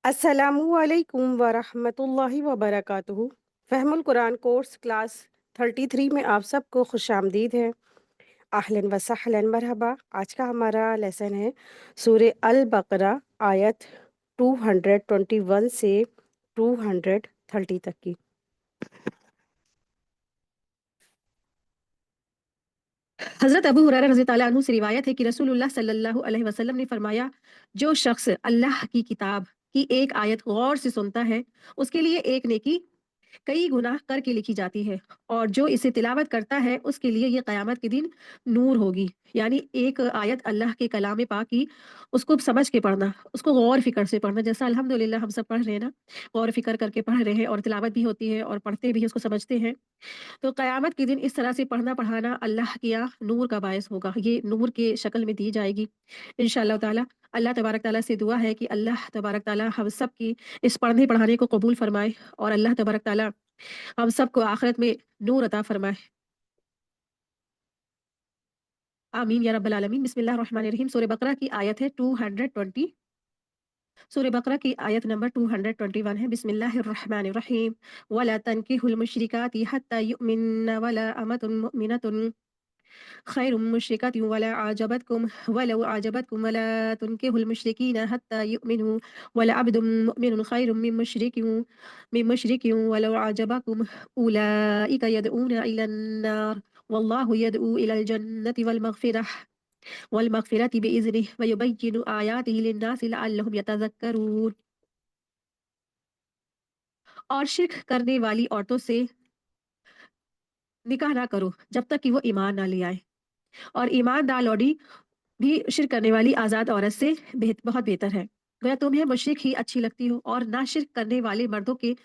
अस्सलामुअलैकुम वरहमतुल्लाहि वबरकातुहू। फ़हमुल Quran course class 33 में आप सबको खुशामदीद है। अहलन व सहलन मरहबा। आज का हमारा लेसन है सूरह अल बकरा आयत 221 से 230 तक की। हज़रत अबू हुरैरा रज़ी अल्लाह अन्हु से रिवायत है कि रसूलुल्लाह सल्लल्लाहु अलैहि वसल्लम ने फरमाया, जो शख्स अल्लाह की किताब की एक आयत गौर से सुनता है, उसके लिए एक नेकी कई गुनाह करके लिखी जाती है, और जो इसे तिलावत करता है उसके लिए ये क़यामत के दिन नूर होगी। यानी एक आयत अल्लाह के कलाम पाक की, उसको समझ के पढ़ना, उसको गौर फ़िक्र से पढ़ना, जैसा अल्हम्दुलिल्लाह हम सब पढ़ रहे हैं ना, गौर फ़िक्र करके पढ़ रहे हैं और तिलावत भी होती है और पढ़ते भी हैं, उसको समझते हैं। तो क़यामत के दिन इस तरह से पढ़ना पढ़ाना अल्लाह के यहाँ नूर का बायस होगा, ये नूर के शक्ल में दी जाएगी इंशाअल्लाह ताला। अल्लाह तबारक ताला से दुआ है कि अल्लाह तबारक ताला हम सब की इस पढ़ने पढ़ाने को कबूल फरमाए, और अल्लाह तबारक ताला हम सबको आखिरत में नूर अता फरमाए। आमीन या रब्बल आलमीन। बिस्मिल्लाहिर रहमानिर रहीम। सूरह बकरा की आयत है 220। सूरह बकरा की आयत नंबर 221 है। बिस्मिल्लाहिर रहमानिर रहीम। वला तनकिहुल मुशरिकाति हत्ता युमिन्न वला अमतुन मुमिनतुन खैरुम मुशरिकतिन वलौ आजबतकुम वला तुनकिहुल मुशरिकीना हत्ता युमिनु वला अब्दुम मुमिनुन खैरुम मिन मुशरिकिन वलौ आजबकुम उलाइका यदऊना इलन नार वल्लाहु यदऊ इलल जन्नति वल मगफिरति बिइज़निहि व युबय्यिनु आयातिहि लिन्नासि लअल्लहुम यतज़क्करून। और शिर्क करने वाली औरतों से निकाह ना करो जब तक कि वो ईमान ना ले आए, और ईमानदार लौंडी भी शिर्क करने वाली आज़ाद औरत से बहुत बेहतर है। गोया तुम्हें मुशरिक ही अच्छी लगती हो, और ना शिर्क करने वाले मर्दों के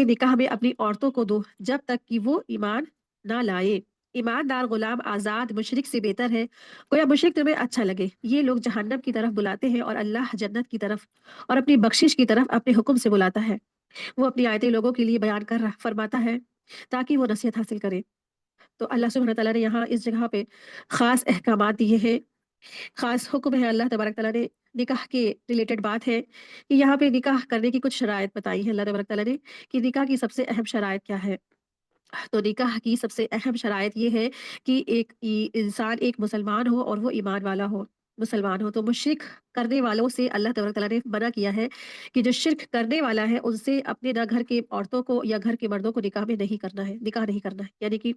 निकाह में अपनी औरतों को दो जब तक कि वो ईमान ना लाए। ईमानदार गुलाम आज़ाद मुशरिक से बेहतर है। गोया मुशरिक तुम्हें अच्छा लगे। ये लोग जहन्नम की तरफ बुलाते हैं और अल्लाह जन्नत की तरफ और अपनी बख्शिश की तरफ अपने हुक्म से बुलाता है। वो अपनी आयतें लोगों के लिए बयान कर फरमाता है ताकि वो नसीहत हासिल करे। तो अल्लाह सुब्हानहू व तआला ने यहाँ इस जगह पे ख़ास अहकामात दिए हैं, ख़ास हुक्म है। अल्लाह तबारक ताला ने निकाह के रिलेटेड बात है कि यहाँ पे निकाह करने की कुछ शराइत बताई है अल्लाह तबारक ताला ने, कि निकाह की सबसे अहम शराइत क्या है। तो निकाह की सबसे अहम शराइत ये है कि एक इंसान एक मुसलमान हो और वो ईमान वाला हो, मुसलमान हो। तो मुशरिक करने वालों से अल्लाह तबारक ताला ने मना किया है कि जो शिर्क करने वाला है उनसे अपने ना घर के औरतों को या घर के मर्दों को निकाह में नहीं करना है, निकाह नहीं करना है। यानी कि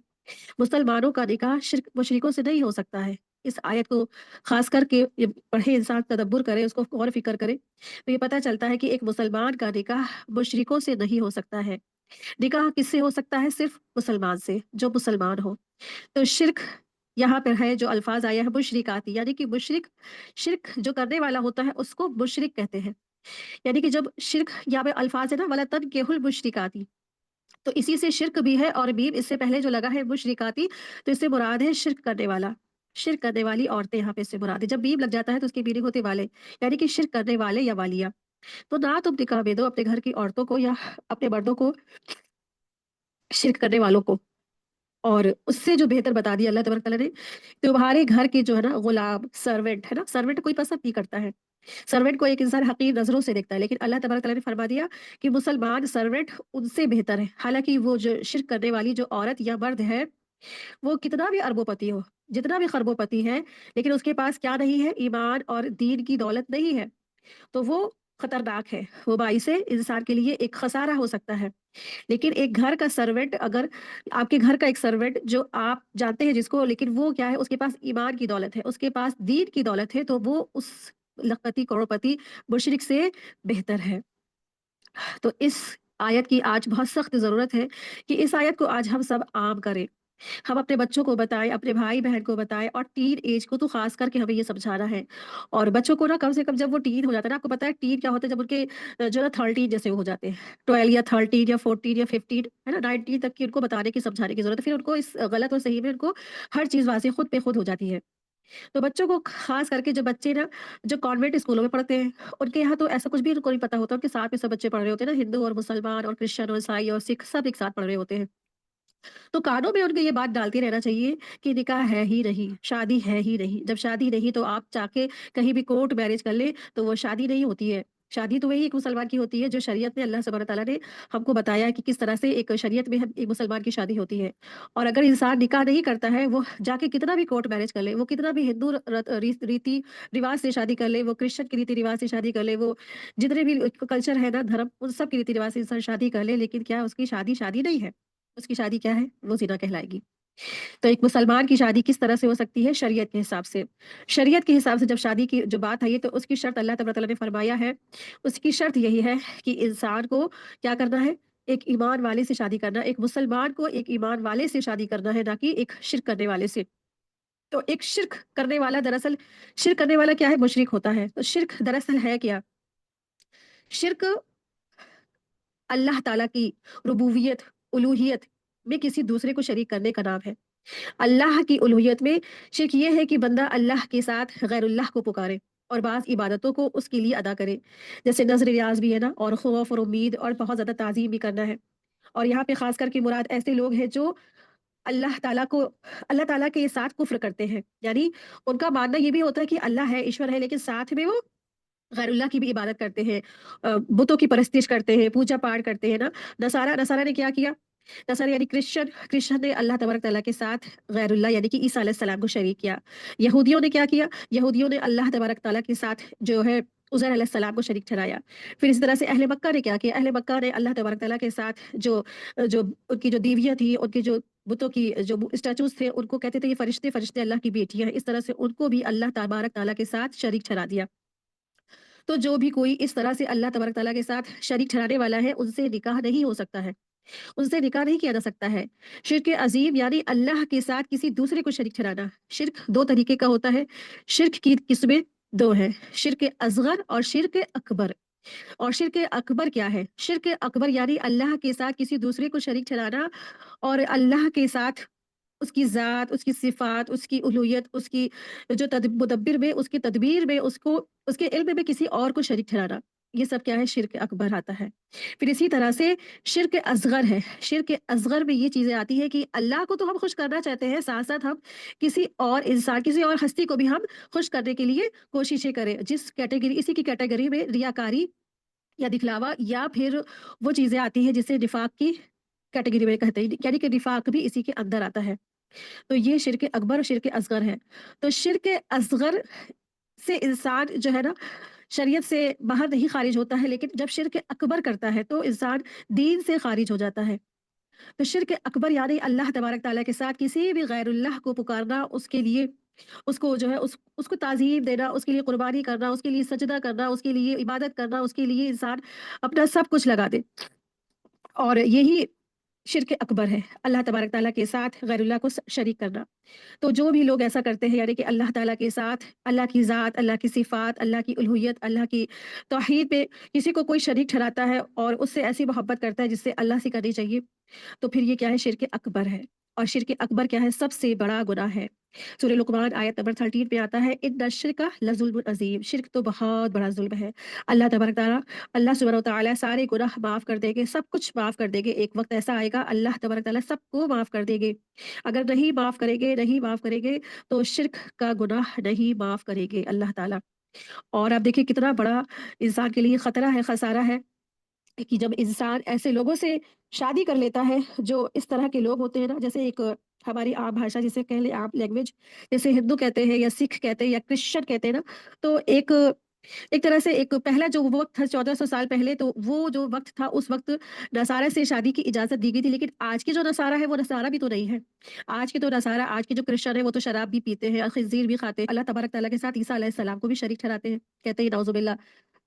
मुसलमानों का निकाह शिर्क मुशरिकों से नहीं हो सकता है। इस आयत को खास करके ये पढ़े, इंसान तदब्बुर करे, उसको गौर फ़िक्र करे, तो ये पता चलता है कि एक मुसलमान का निकाह मुशरिकों से नहीं हो सकता है। निकाह किससे हो सकता है? सिर्फ़ मुसलमान से, जो मुसलमान हो। तो शिर्क यहाँ पे है, जो अल्फ़ाज़ आया है मुशरिकाती, यानी कि मुशरिक, शिर्क जो करने वाला होता है उसको मुशरिक कहते हैं। यानी कि जब शिर्क यहाँ पे अल्फ़ाज़ है ना, वला तनकिहुल मुशरिकाती, तो इसी से शिर्क भी है, और मीम इससे पहले जो लगा है मुशरिकाती, तो इससे मुराद है शिर्क करने वाला, शिर्क करने वाली औरतें यहाँ पे इससे मुराद है। जब मीम लग जाता है तो उसकी मीनिंग होती है वाले, यानी कि शिर्क करने वाले या वालिया। तो ना तुम निकाह में दो अपने घर की औरतों को या अपने मर्दों को शिर्क करने वालों को। और उससे जो बेहतर बता दिया अल्लाह तबारक तआला ने, तुम्हारे घर के जो है ना गुलाम, सर्वेंट है ना, सर्वेंट कोई पसंद नहीं करता है। सर्वेंट को एक इंसान हकीर नज़रों से देखता है, लेकिन अल्लाह तबारक तआला ने फरमा दिया कि मुसलमान सर्वेंट उनसे बेहतर है। हालाँकि वो जो शिर्क करने वाली जो औरत या मर्द है, वो कितना भी अरबोपति हो, जितना भी खरबोपति है, लेकिन उसके पास क्या नहीं है? ईमान और दीन की दौलत नहीं है, तो वो खतरनाक है। वो बाइसे इंसान के लिए एक खसारा हो सकता है। लेकिन एक घर का सर्वेंट, अगर आपके घर का एक सर्वेंट जो आप जानते हैं जिसको, लेकिन वो क्या है, उसके पास ईमान की दौलत है, उसके पास दीन की दौलत है, तो वो उस लखपति करोड़पति मुशरिक से बेहतर है। तो इस आयत की आज बहुत सख्त ज़रूरत है कि इस आयत को आज हम सब आम करें। हम अपने बच्चों को बताएं, अपने भाई बहन को बताएं, और टीन एज को तो खास करके हमें ये समझाना है। और बच्चों को ना कम से कम जब वो टीन हो जाता है ना, आपको पता है टीन क्या होता है, जब उनके जो है 13 जैसे हो जाते हैं, 12 या 13 या 14 या 15 है ना, 19 तक की उनको बताने की समझाने की जरूरत है। फिर उनको इस गलत और सही में उनको हर चीज़ वाज़ेह खुद पे खुद हो जाती है। तो बच्चों को खास करके, जो बच्चे ना जो कॉन्वेंट स्कूलों में पढ़ते हैं, उनके यहाँ तो ऐसा कुछ भी उनको नहीं पता होता, उनके साथ में सब बच्चे पढ़ रहे होते हैं ना, हिंदू और मुसलमान और क्रिश्चियन और ईसाई और सिख सब एक साथ पढ़ रहे होते हैं। तो कानों में उनके ये बात डालती रहना चाहिए कि निकाह है ही नहीं, शादी है ही नहीं। जब शादी नहीं तो आप जाके कहीं भी कोर्ट मैरिज कर ले तो वो शादी नहीं होती है। शादी तो वही एक मुसलमान की होती है जो शरीयत में अल्लाह सुब्हानहू तआला ने हमको बताया है कि किस तरह से एक शरीयत में एक मुसलमान की शादी होती है। और अगर इंसान निकाह नहीं करता है, वो जाके कितना भी कोर्ट मैरिज कर ले, वो कितना भी हिंदू रीति रिवाज से शादी कर ले, वो क्रिश्चियन के रीति रिवाज से शादी कर ले, वो जितने भी कल्चर है ना, धर्म, उन सब के रीति रिवाज से इंसान शादी कर ले, लेकिन क्या उसकी शादी शादी नहीं है, उसकी शादी क्या है, वो जिना कहलाएगी। तो एक मुसलमान की शादी किस तरह से हो सकती है? शरीयत के हिसाब से। शरीयत के हिसाब से जब शादी की जो बात आई है, तो उसकी शर्त अल्लाह तबारक तआला ने फरमाया है, उसकी शर्त यही है कि इंसान को क्या करना है? एक ईमान वाले से शादी करना, एक मुसलमान को एक ईमान वाले से शादी करना है, ना कि एक शिर्क करने वाले से। तो एक शिर्क करने वाला दरअसल, शिर्क करने वाला क्या है? मुशरिक होता है। तो शिर्क दरअसल है क्या? शिर्क अल्लाह ताला की रुबूबियत, उलूहियत में किसी दूसरे को शरीक करने का नाम है। अल्लाह की उलूहियत में शिर्क ये है कि बंदा अल्लाह के साथ गैरुल्लाह को पुकारे और बाज़ इबादतों को उसके लिए अदा करे। जैसे नज़्र रियाज़ भी है ना, और खौफ और उम्मीद और बहुत ज़्यादा ताज़ीम भी करना है। और यहाँ पे ख़ास करके मुराद ऐसे लोग हैं जो अल्लाह ताला को, अल्लाह ताला के साथ कुफ़्र करते हैं। यानी उनका मानना ये भी होता है कि अल्लाह है, ईश्वर है, लेकिन साथ में वो गैरुल्लाह की भी इबादत करते हैं, बुतों की परस्तिश करते हैं, पूजा-पाठ करते हैं ना। नसारा नसारा ने क्या किया? नसारा यानी क्रिश्चियन, क्रिश्चियन ने अल्लाह तबारक तआला के साथ गैरुल्लाह यानी कि ईसा अलैहि सलाम को शरीक किया। यहूदियों ने क्या किया? यहूदियों ने अल्लाह तबारक तआला के साथ जो है उज़ैर अलैहि सलाम को शरीक ठहराया। फिर इसी तरह से अहले मक्का ने क्या किया? अहले मक्का ने अल्लाह तबारक तआला के साथ जो जो उनकी जो देवियाँ थी, उनकी जो बुतों की जो स्टैचूज़ थे, उनको कहते थे ये फरिश्ते, फरिश्ते अल्लाह की बेटियाँ हैं। इस तरह से उनको भी अल्लाह तबारक तआला के साथ शरीक ठहरा दिया। तो जो भी कोई इस तरह से अल्लाह तबारक तआला के साथ शरीक ठहराने वाला है, उनसे निकाह नहीं हो सकता है, उनसे निकाह नहीं किया जा सकता है। शिर्क अज़ीम यानी अल्लाह के साथ किसी दूसरे को शरीक ठहराना। शिर्क 2 तरीके का होता है। शिर्क की किस्में 2 हैं, शिर्क असग़र और शिर्क अकबर। और शिर्क अकबर क्या है? शिर्क अकबर यानी अल्लाह के साथ किसी दूसरे को शरीक ठहराना और अल्लाह के साथ उसकी ज़ात, उसकी सिफ़ात, उसकी उलूहियत, उसकी जो मुदब्बिर में, उसकी तदबीर में, उसको उसके इल्म में किसी और को शरीक ठहराना। ये सब क्या है? शिर्क अकबर आता है। फिर इसी तरह से शिर्क असग़र है। शिर्क असग़र में ये चीज़ें आती हैं कि अल्लाह को तो हम खुश करना चाहते हैं, साथ-साथ हम किसी और इंसान, किसी और हस्ती को भी हम खुश करने के लिए कोशिशें करें। जिस कैटेगरी, इसी की कैटेगरी में रियाकारी या दिखलावा या फिर वो चीज़ें आती हैं जिसे निफ़ाक़ की कैटेगरी में कहते हैं, यानी कि निफ़ाक़ भी इसी के अंदर आता है। तो ये शिर्क अकबर और शिर्क असगर है। तो शिर्क असगर से इंसान जो है ना, शरीयत से बाहर नहीं खारिज होता है, लेकिन जब शिर्क अकबर करता है तो इंसान दीन से खारिज हो जाता है। तो शिर्क अकबर यानी अल्लाह तबारक तआला के साथ किसी भी गैरुल्लाह को पुकारना, उसके लिए उसको जो है उसको ताज़ीम देना, उसके लिए कुर्बानी करना, उसके लिए सजदा करना, उसके लिए इबादत करना, उसके लिए इंसान अपना सब कुछ लगा दे। और यही शिर्क अकबर है, अल्लाह तबारक तआला के साथ गैरुल्लाह को शरीक करना। तो जो भी लोग ऐसा करते हैं, यानी कि अल्लाह ताला के साथ अल्लाह की ज़ात, अल्लाह की सिफ़ात, अल्लाह की उलूहियत, अल्लाह की तौहीद पे किसी को कोई शरीक ठहराता है और उससे ऐसी मोहब्बत करता है जिससे अल्लाह से करनी चाहिए, तो फिर ये क्या है? शिर्क अकबर है। और शिर्क अकबर क्या है? सबसे बड़ा गुनाह है। सूरह लुक़मान आयत नंबर 13 पे आता है, इन्न शिर्का लज़ुल्मुन अज़ीम। शिर्क तो बहुत बड़ा ज़ुल्म है। अल्लाह तबारक तआला, अल्लाह सुब्हानहू व तआला सारे गुनाह माफ़ कर देंगे, सब कुछ माफ़ कर देंगे। एक वक़्त ऐसा आएगा अल्लाह तबारक तआला सबको माफ़ कर देंगे। अगर नहीं माफ़ करेंगे, नहीं माफ़ करेंगे, तो शिर्क का गुनाह नहीं माफ़ करेंगे अल्लाह ताला। और आप देखिए कितना बड़ा इंसान के लिए खतरा है, खसारा है कि जब इंसान ऐसे लोगों से शादी कर लेता है, जो इस तरह के लोग होते हैं ना, जैसे एक हमारी आम भाषा जिसे कह लें, आम लैंग्वेज, जैसे हिंदू कहते हैं या सिख कहते हैं या क्रिश्चियन कहते हैं ना, तो एक एक तरह से एक पहला जो वक़्त था 1400 साल पहले, तो वो जो वक़्त था, उस वक़्त नसारा से शादी की इजाज़त दी गई थी। लेकिन आज के जो नसारा है, वो नसारा भी तो नहीं है। आज के तो नसारा, आज के जो क्रिश्चियन है, वो तो शराब भी पीते हैं, खिंज़ीर भी खाते हैं। अल्लाह तबारक तआला के साथ ईसा अलैहि सलाम को भी शरीक ठहराते हैं। कहते हैं नाउज़ुबिल्लाह,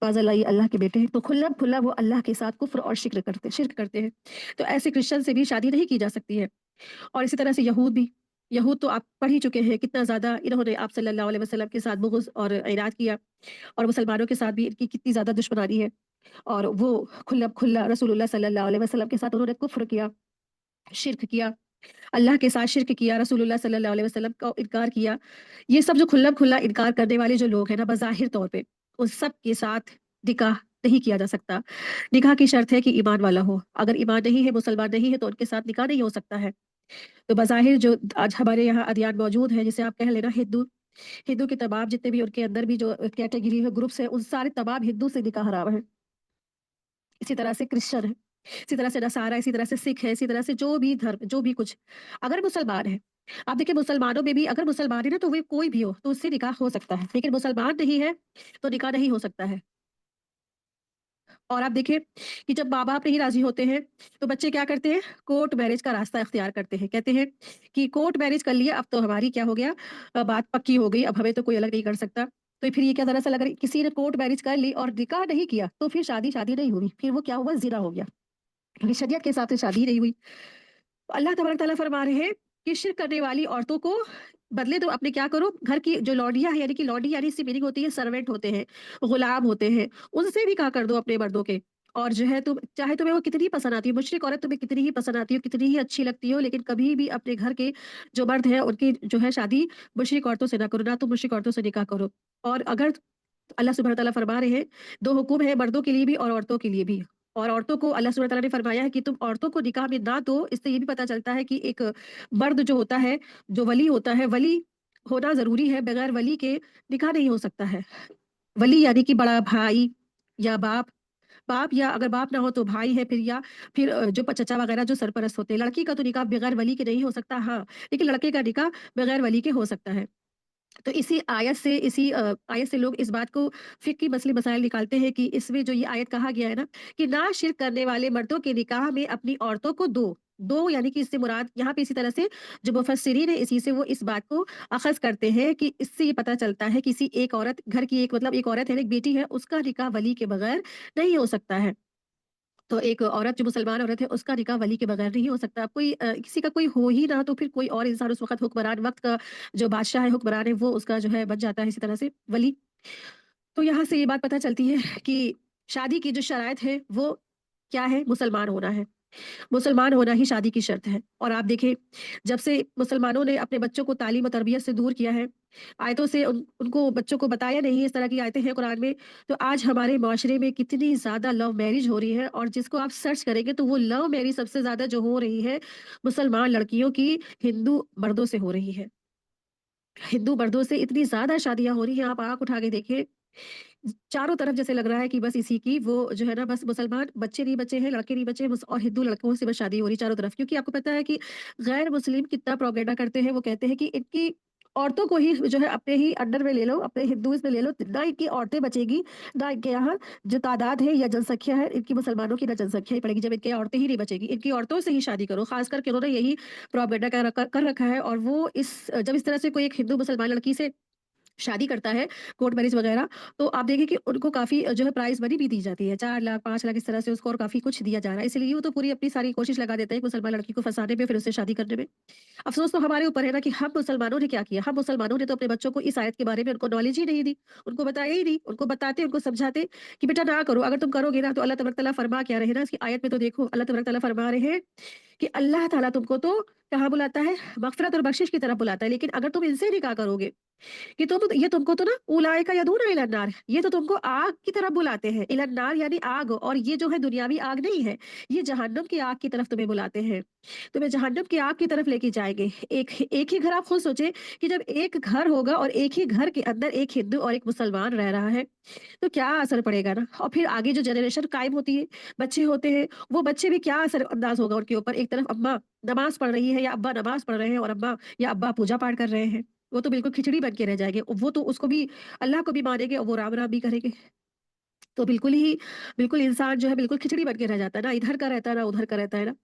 माज़अल्लाह, ये अल्लाह के बेटे हैं। तो खुल्लम-खुल्ला वो अल्लाह के साथ कुफ़्र और शिर्क करते हैं। तो ऐसे क्रिश्चियन से भी शादी नहीं की जा सकती है। और इसी तरह से यहूद भी, यहूद तो आप पढ़ ही चुके हैं कितना ज़्यादा इन्होंने आप सल्लल्लाहु अलैहि वसल्लम के साथ बुग़्ज़ और इनाद किया, और मुसलमानों के साथ भी इनकी कितनी ज़्यादा दुश्मनानी है। और वो खुल्लम-खुल्ला रसूलुल्लाह सल्लल्लाहु अलैहि वसल्लम के साथ उन्होंने कुफ़्र किया, शिर्क किया, अल्लाह के साथ शिर्क किया, रसूलुल्लाह सल्लल्लाहु अलैहि वसल्लम का इनकार किया। ये सब जो खुल्लम-खुल्ला इनकार करने वाले जो लोग हैं ना, बज़ाहिर तौर पे, उन सब के साथ निकाह नहीं किया जा सकता। निकाह की शर्त है कि ईमान वाला हो। अगर ईमान नहीं है, मुसलमान नहीं है, तो उनके साथ निकाह नहीं हो सकता है। तो बज़ाहिर जो आज हमारे यहाँ अदयान मौजूद है, जिसे आप कह लेना हिंदू, हिंदू के तमाम जितने भी उनके अंदर भी जो कैटेगरी है, ग्रुप्स हैं, उन सारे तमाम हिंदू से निकाह हराम है। इसी तरह से क्रिश्चियन है, इसी तरह से नसारा है, इसी तरह से सिख है, इसी तरह से जो भी धर्म, जो भी कुछ। अगर मुसलमान है, आप देखिए मुसलमानों में भी अगर मुसलमान है ना तो वो कोई भी हो तो उससे निकाह हो सकता है, लेकिन मुसलमान नहीं है तो निकाह नहीं हो सकता है। और आप देखिए कि जब माँ-बाप नहीं राज़ी होते हैं, तो बच्चे क्या करते हैं? कोर्ट मैरिज का रास्ता इख्तियार करते हैं। कहते हैं कि कोर्ट मैरिज कर लिया, अब तो हमारी क्या हो गया बात पक्की हो गई, अब हमें तो कोई अलग नहीं कर सकता। तो फिर ये क्या दरअसल अगर किसी ने कोर्ट मैरिज कर ली और निकाह नहीं किया, तो फिर शादी शादी नहीं हुई, फिर वो क्या हुआ? ज़िना हो गया। क्योंकि शरीयत के हिसाब से शादी ही नहीं हुई। अल्लाह तबारक तआला फरमा रहे हैं कि शिर्क करने वाली औरतों को बदले तो अपने क्या करो, घर की जो लौंडियाँ हैं, यानी कि लौंडी यानी इसकी मीनिंग होती है सर्वेंट होते हैं, गुलाम होते हैं, उनसे भी क्या कर दो अपने मर्दों के। और जो है तुम चाहे तुम्हें वो कितनी ही पसंद आती हो, मुशरिक औरत तुम्हें कितनी ही पसंद आती हो, कितनी ही अच्छी लगती हो, लेकिन कभी भी अपने घर के जो मर्द हैं उनकी जो है शादी मुशरिक औरतों से ना करो, ना तुम मुशरिक औरतों से निकाह करो। और अगर अल्लाह सुब्हानहू तआला फरमा रहे हैं, 2 हुक्म है मर्दों के लिए भी और औरतों के लिए भी। और औरतों को अल्लाह सुब्हानहू तआला ने फरमाया है कि तुम औरतों को निकाह में ना दो, इससे ये भी पता चलता है कि एक मर्द जो होता है, जो वली होता है, वली होना ज़रूरी है, बगैर वली के निकाह नहीं हो सकता है। वली यानी कि बड़ा भाई या बाप, बाप या अगर बाप ना हो तो भाई है फिर, या फिर जो चचा वगैरह जो सरपरस्त होते हैं। लड़की का तो निकाह बगैर वली के नहीं हो सकता, हाँ, लेकिन लड़के का निकाह बगैर वली के हो सकता है। तो इसी आयत से आयत से लोग इस बात को फ़िक़्ही मसले मसाइल निकालते हैं कि इसमें जो ये आयत कहा गया है ना कि ना शिर्क करने वाले मर्दों के निकाह में अपनी औरतों को दो। दो यानी कि इससे मुराद यहाँ पे इसी तरह से जो मुफस्सिरीन है इसी से वो इस बात को अख़ज़ करते हैं कि इससे ये पता चलता है किसी एक औरत घर की एक मतलब एक औरत है ना, एक बेटी है, उसका निकाह वली के बगैर नहीं हो सकता है। तो एक औरत जो मुसलमान औरत है उसका निकाह वली के बगैर नहीं हो सकता। कोई किसी का कोई हो ही ना तो फिर कोई और इंसान उस वक़्त हुक्मरान वक़्त का जो बादशाह है, हुक्मरान है, वो उसका जो है बन जाता है इसी तरह से वली। तो यहाँ से ये बात पता चलती है कि शादी की जो शराइत है वो क्या है? मुसलमान होना है। मुसलमान होना ही शादी की शर्त है। और आप देखें जब से मुसलमानों ने अपने बच्चों को तालीम और तरबियत से दूर किया है, आयतों से उनको बच्चों को बताया नहीं, इस तरह की आयतें हैं कुरान में, तो आज हमारे माशरे में कितनी ज़्यादा लव मैरिज हो रही है। और जिसको आप सर्च करेंगे तो वो लव मैरिज सबसे ज़्यादा जो हो रही है मुसलमान लड़कियों की हिंदू मर्दों से हो रही है। हिंदू मर्दों से इतनी ज़्यादा शादियाँ हो रही हैं, आप आँख उठा के देखिए, चारों तरफ जैसे लग रहा है कि बस इसी की वो जो है ना बस मुसलमान बच्चे नहीं बचे हैं, लड़के नहीं बचे हैं, बस और हिंदू लड़कों से बस शादी हो रही है चारों तरफ। क्योंकि आपको पता है कि गैर मुस्लिम कितना प्रोपेगेंडा करते हैं, वो कहते हैं कि इनकी औरतों को ही जो है अपने ही अंडर में ले लो, अपने हिंदूइज़्म में ले लो, ना इनकी औरतें बचेगी, ना इनके यहाँ जो तादाद है या जनसंख्या है, इनकी मुसलमानों की ना जनसंख्या ही पड़ेगी, जब इनकी औरतें ही नहीं बचेगी, इनकी औरतों से ही शादी करो। ख़ास करके उन्होंने यही प्रोपेगेंडा कर रखा है। और वो इस जब इस तरह से कोई एक हिंदू मुसलमान लड़की से शादी करता है, कोर्ट मैरिज वगैरह, तो आप देखिए कि उनको काफ़ी जो है प्राइज़ मनी भी दी जाती है, 4 लाख, 5 लाख इस तरह से उसको और काफ़ी कुछ दिया जा रहा है। इसलिए वो तो पूरी अपनी सारी कोशिश लगा देते हैं एक मुसलमान लड़की को फँसाने में, फिर उससे शादी करने में। अफ़सोस तो हमारे ऊपर है ना कि हम मुसलमानों ने क्या किया? हम मुसलमानों ने तो अपने बच्चों को इस आयत के बारे में उनको नॉलेज ही नहीं दी, उनको बताया ही नहीं, उनको बताते, उनको समझाते कि बेटा ना करो, अगर तुम करोगे ना तो अल्लाह तबारक तआला फरमा क्या रहे हैं ना, इसकी आयत में तो देखो अल्लाह तबारक तआला फरमा रहे हैं कि अल्लाह ताला तुमको तो कहाँ बुलाता है? मग़फ़िरत और बख़्शिश की तरफ बुलाता है, लेकिन अगर तुम इनसे निकाह करोगे कि तुम ये तुमको तो ना उलाइका यदूना इलन नार, ये तो तुमको आग की तरफ बुलाते हैं, इलन नार यानी आग, और ये जो है दुनियावी आग नहीं है, ये जहन्नम की आग की तरफ तुम्हें बुलाते हैं, तुम्हें जहन्नम की आग की तरफ लेके जाएंगे। एक ही घर, आप खुद सोचे कि जब एक घर होगा और एक ही घर के अंदर एक हिंदू और एक मुसलमान रह रहा है तो क्या असर पड़ेगा ना। और फिर आगे जो जनरेशन कायम होती है, बच्चे होते हैं, वो बच्चे भी क्या असर अंदाज होगा उनके ऊपर। एक तरफ अम्मा नमाज पढ़ रही है या अब्बा नमाज पढ़ रहे हैं और अम्मा या अब्बा पूजा पाठ कर रहे हैं, वो तो बिल्कुल खिचड़ी बन के रह जाएँगे। वो तो उसको भी अल्लाह को भी मानेंगे और वो राम-राम भी करेंगे। तो बिल्कुल इंसान जो है बिल्कुल खिचड़ी बन के रह जाता है, ना इधर का रहता है, ना उधर का रहता है ना।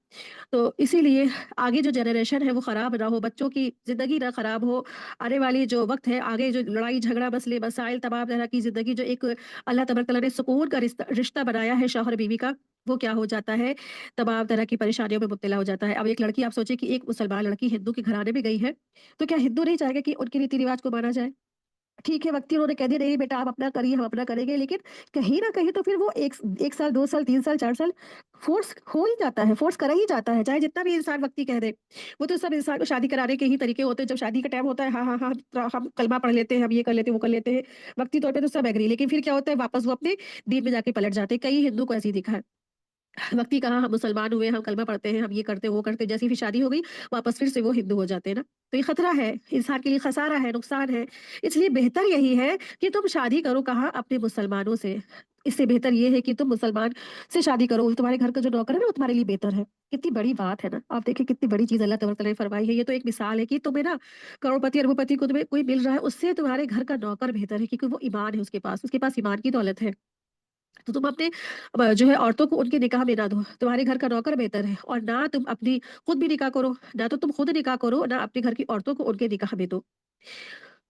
तो इसीलिए आगे जो जनरेशन है वो ख़राब ना हो, बच्चों की ज़िंदगी ना ख़राब हो। आने वाली जो वक़्त है, आगे जो लड़ाई झगड़ा मसले मसाइल तमाम तरह की ज़िंदगी, जो एक अल्लाह तबारक तआला ने सुकून का रिश्ता बनाया है शौहर-बीवी का, वो क्या हो जाता है, तमाम तरह की परेशानियों में मुब्तला हो जाता है। अब एक लड़की, आप सोचिए कि एक मुसलमान लड़की हिंदू के घराने में गई है, तो क्या हिंदू नहीं चाहेगा कि उनके रीति-रिवाज को माना जाए? ठीक है, वक़्ती उन्होंने कह दिया नहीं बेटा आप अपना करिए, हम अपना करेंगे, लेकिन कहीं न कहीं तो फिर वो 1 साल, 2 साल, 3 साल, 4 साल फ़ोर्स हो ही जाता है, फ़ोर्स करा ही जाता है, चाहे जितना भी इंसान वक़्ती कह दे। वो तो सब इंसान को शादी कराने के ही तरीके होते हैं, जब शादी का टाइम होता है, हाँ, हाँ, हाँ, हम कलमा पढ़ लेते हैं, हम ये कर लेते हैं, वो कर लेते हैं, वक़्ती तौर पे तो सब एग्री, लेकिन फिर क्या होता है वापस वो अपने दीन में जाके पलट जाते हैं। कई हिंदू को ऐसे ही दिखा है। वक़्ती कहा हम मुसलमान हुए, हम कलमा पढ़ते हैं, हम ये करते हैं, वो करते हैं, जैसे ही फिर शादी हो गई, वापस फिर से वो हिंदू हो जाते हैं ना। तो ये खतरा है, इंसान के लिए खसारा है, नुकसान है। इसलिए बेहतर यही है कि तुम शादी करो कहाँ? अपने मुसलमानों से। इससे बेहतर ये है कि तुम मुसलमान से शादी करो, तुम्हारे घर का जो नौकर है ना, वो तुम्हारे लिए बेहतर है। कितनी बड़ी बात है ना। आप देखिए कितनी बड़ी चीज़ अल्लाह तबारक तआला ने फरमाई है। ये तो एक मिसाल है कि तुम्हें ना करोड़पति, अरबों-पति को तुम्हें कोई मिल रहा है, उससे तुम्हारे घर का नौकर बेहतर है, क्योंकि वो ईमान है उसके पास ईमान की दौलत है। तो तुम अपने जो है औरतों को उनके निकाह में ना दो, तुम्हारे घर का नौकर बेहतर है। और ना तुम अपनी खुद भी निकाह करो, ना तो तुम खुद निकाह करो, ना अपने घर की औरतों को उनके निकाह में दो।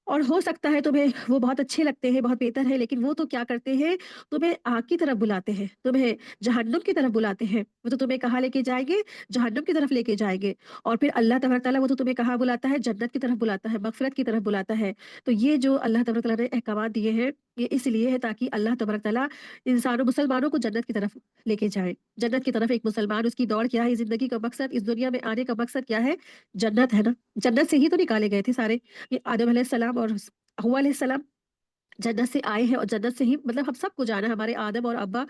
और हो सकता है तुम्हें वो बहुत अच्छे लगते हैं, बहुत बेहतर है, लेकिन वो तो क्या करते हैं, तुम्हें आग की तरफ बुलाते हैं, तुम्हें जहन्नुम की तरफ बुलाते हैं। वो तो तुम्हें कहाँ लेके जाएँगे? जहन्नुम की तरफ लेके जाएँगे। और फिर अल्लाह तबारक तआला वो तो तुम्हें कहाँ बुलाता है? जन्नत की तरफ बुलाता है, मग़फ़िरत की तरफ बुलाता है। तो ये जो अल्लाह तबारक तआला ने अहकामात दिए हैं, ये इसलिए है ताकि अल्लाह तबारक तआला इंसानों मुसलमानों को जन्नत की तरफ लेके जाए। जन्नत की तरफ एक मुसलमान, उसकी दौड़ क्या है? ज़िंदगी का मकसद, इस दुनिया में आने का मकसद क्या है? जन्नत है ना। जन्नत से ही तो निकाले गए थे सारे। ये आदम अलैहिस्सलाम और हव्वा अलैहिस्सलाम जन्नत से आए हैं, और जन्नत से ही मतलब हम सबको जाना है। हमारे आदम और अब्बा,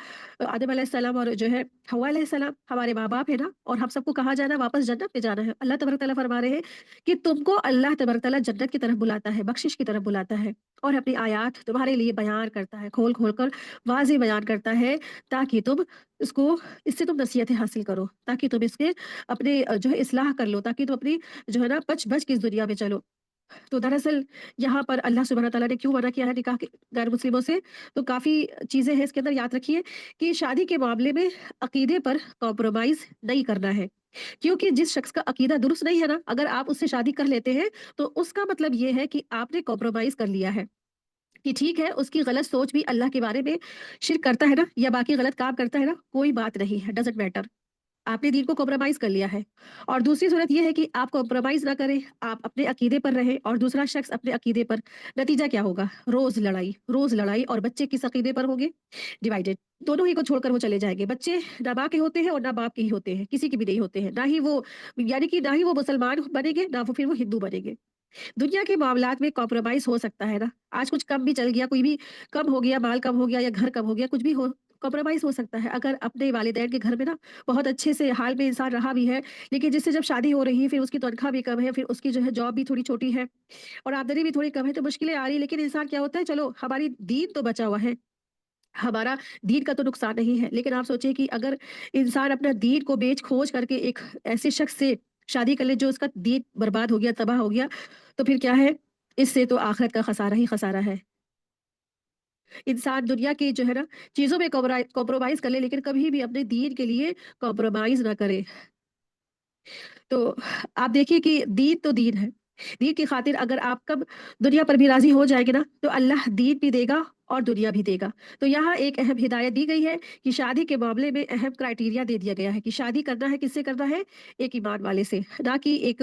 आदम अलैहिस्सलाम और जो है हव्वा अलैहिस्सलाम हमारे माँ-बाप है ना, और हम सबको कहाँ जाना है? वापस जन्नत में जाना है। अल्लाह तबारक तआला फरमा रहे हैं कि तुमको अल्लाह तबारक तआला जन्नत की तरफ बुलाता है, बख्शिश की तरफ बुलाता है, और अपनी आयात तुम्हारे लिए बयान करता है, खोल-खोल कर वाज़ेह बयान करता है, ताकि तुम इसको इससे तुम नसीहतें हासिल करो, ताकि तुम इसके अपने जो है इस्लाह कर लो, ताकि तुम अपनी जो है ना बच-बच के इस दुनिया में चलो। तो दरअसल यहाँ पर अल्लाह सुब्हाना तआला ने क्यों मना किया है निकाह के गैर मुस्लिमों से? तो काफ़ी चीज़ें हैं इसके अंदर। याद रखिए कि शादी के मामले में अकीदे पर कॉम्प्रोमाइज़ नहीं करना है। क्योंकि जिस शख्स का अकीदा दुरुस्त नहीं है ना, अगर आप उससे शादी कर लेते हैं, तो उसका मतलब ये है कि आपने कॉम्प्रोमाइज़ कर लिया है। कि ठीक है, उसकी गलत सोच भी अल्लाह के बारे में शिर्क करता है ना, या बाकी गलत काम करता है ना, कोई बात नहीं है, डज़न्ट मैटर। आपने दीन को कॉम्प्रोमाइज़ कर लिया है। और दूसरी सूरत ये है कि आप कॉम्प्रोमाइज़ ना करें, आप अपने अकीदे पर रहें और दूसरा शख्स अपने अकीदे पर। नतीजा क्या होगा? रोज़ लड़ाई, और बच्चे किस अकीदे पर होंगे? डिवाइडेड। दोनों ही को छोड़कर वो चले जाएँगे। बच्चे ना माँ के होते हैं और ना बाप के ही होते हैं, किसी के भी नहीं होते हैं। ना ही वो, यानी कि ना ही वो मुसलमान बनेंगे, ना वो फिर वो हिंदू बनेंगे। दुनिया के मामलात में कॉम्प्रोमाइज़ हो सकता है ना। आज कुछ कम भी चल गया, कोई भी कम हो गया, माल कम हो गया या घर कम हो गया, कुछ भी हो, कॉम्प्रोमाइज़ हो सकता है। अगर अपने वालिदैन के घर में ना बहुत अच्छे से हाल में इंसान रहा भी है, लेकिन जिससे जब शादी हो रही है, फिर उसकी तनख्वाह भी कम है, फिर उसकी जो है जॉब भी थोड़ी छोटी है और आमदनी भी थोड़ी कम है, तो मुश्किलें आ रही हैं। लेकिन इंसान क्या होता है, चलो हमारी दीन तो बचा हुआ है, हमारा दीन का तो नुकसान नहीं है। लेकिन आप सोचिए कि अगर इंसान अपना दीन को बेच-खोज करके एक ऐसे शख्स से शादी कर ले जो उसका दीन बर्बाद हो गया, तबाह हो गया, तो फिर क्या है? इससे तो आखिरत का खसारा ही खसारा है। इंसान दुनिया की जो है ना चीज़ों में कॉम्प्रोमाइज़ कर ले, लेकिन कभी भी अपने दीन के लिए कॉम्प्रोमाइज़ ना करे। तो आप देखिए कि दीन तो दीन है। दीन की खातिर अगर आप कब दुनिया पर भी राज़ी हो जाएँगे ना, तो अल्लाह दीन भी देगा और दुनिया भी देगा। तो यहाँ एक अहम हिदायत दी गई है कि शादी के मामले में अहम क्राइटेरिया दे दिया गया है कि शादी करना है, किससे करना है? एक ईमान वाले से, ना कि एक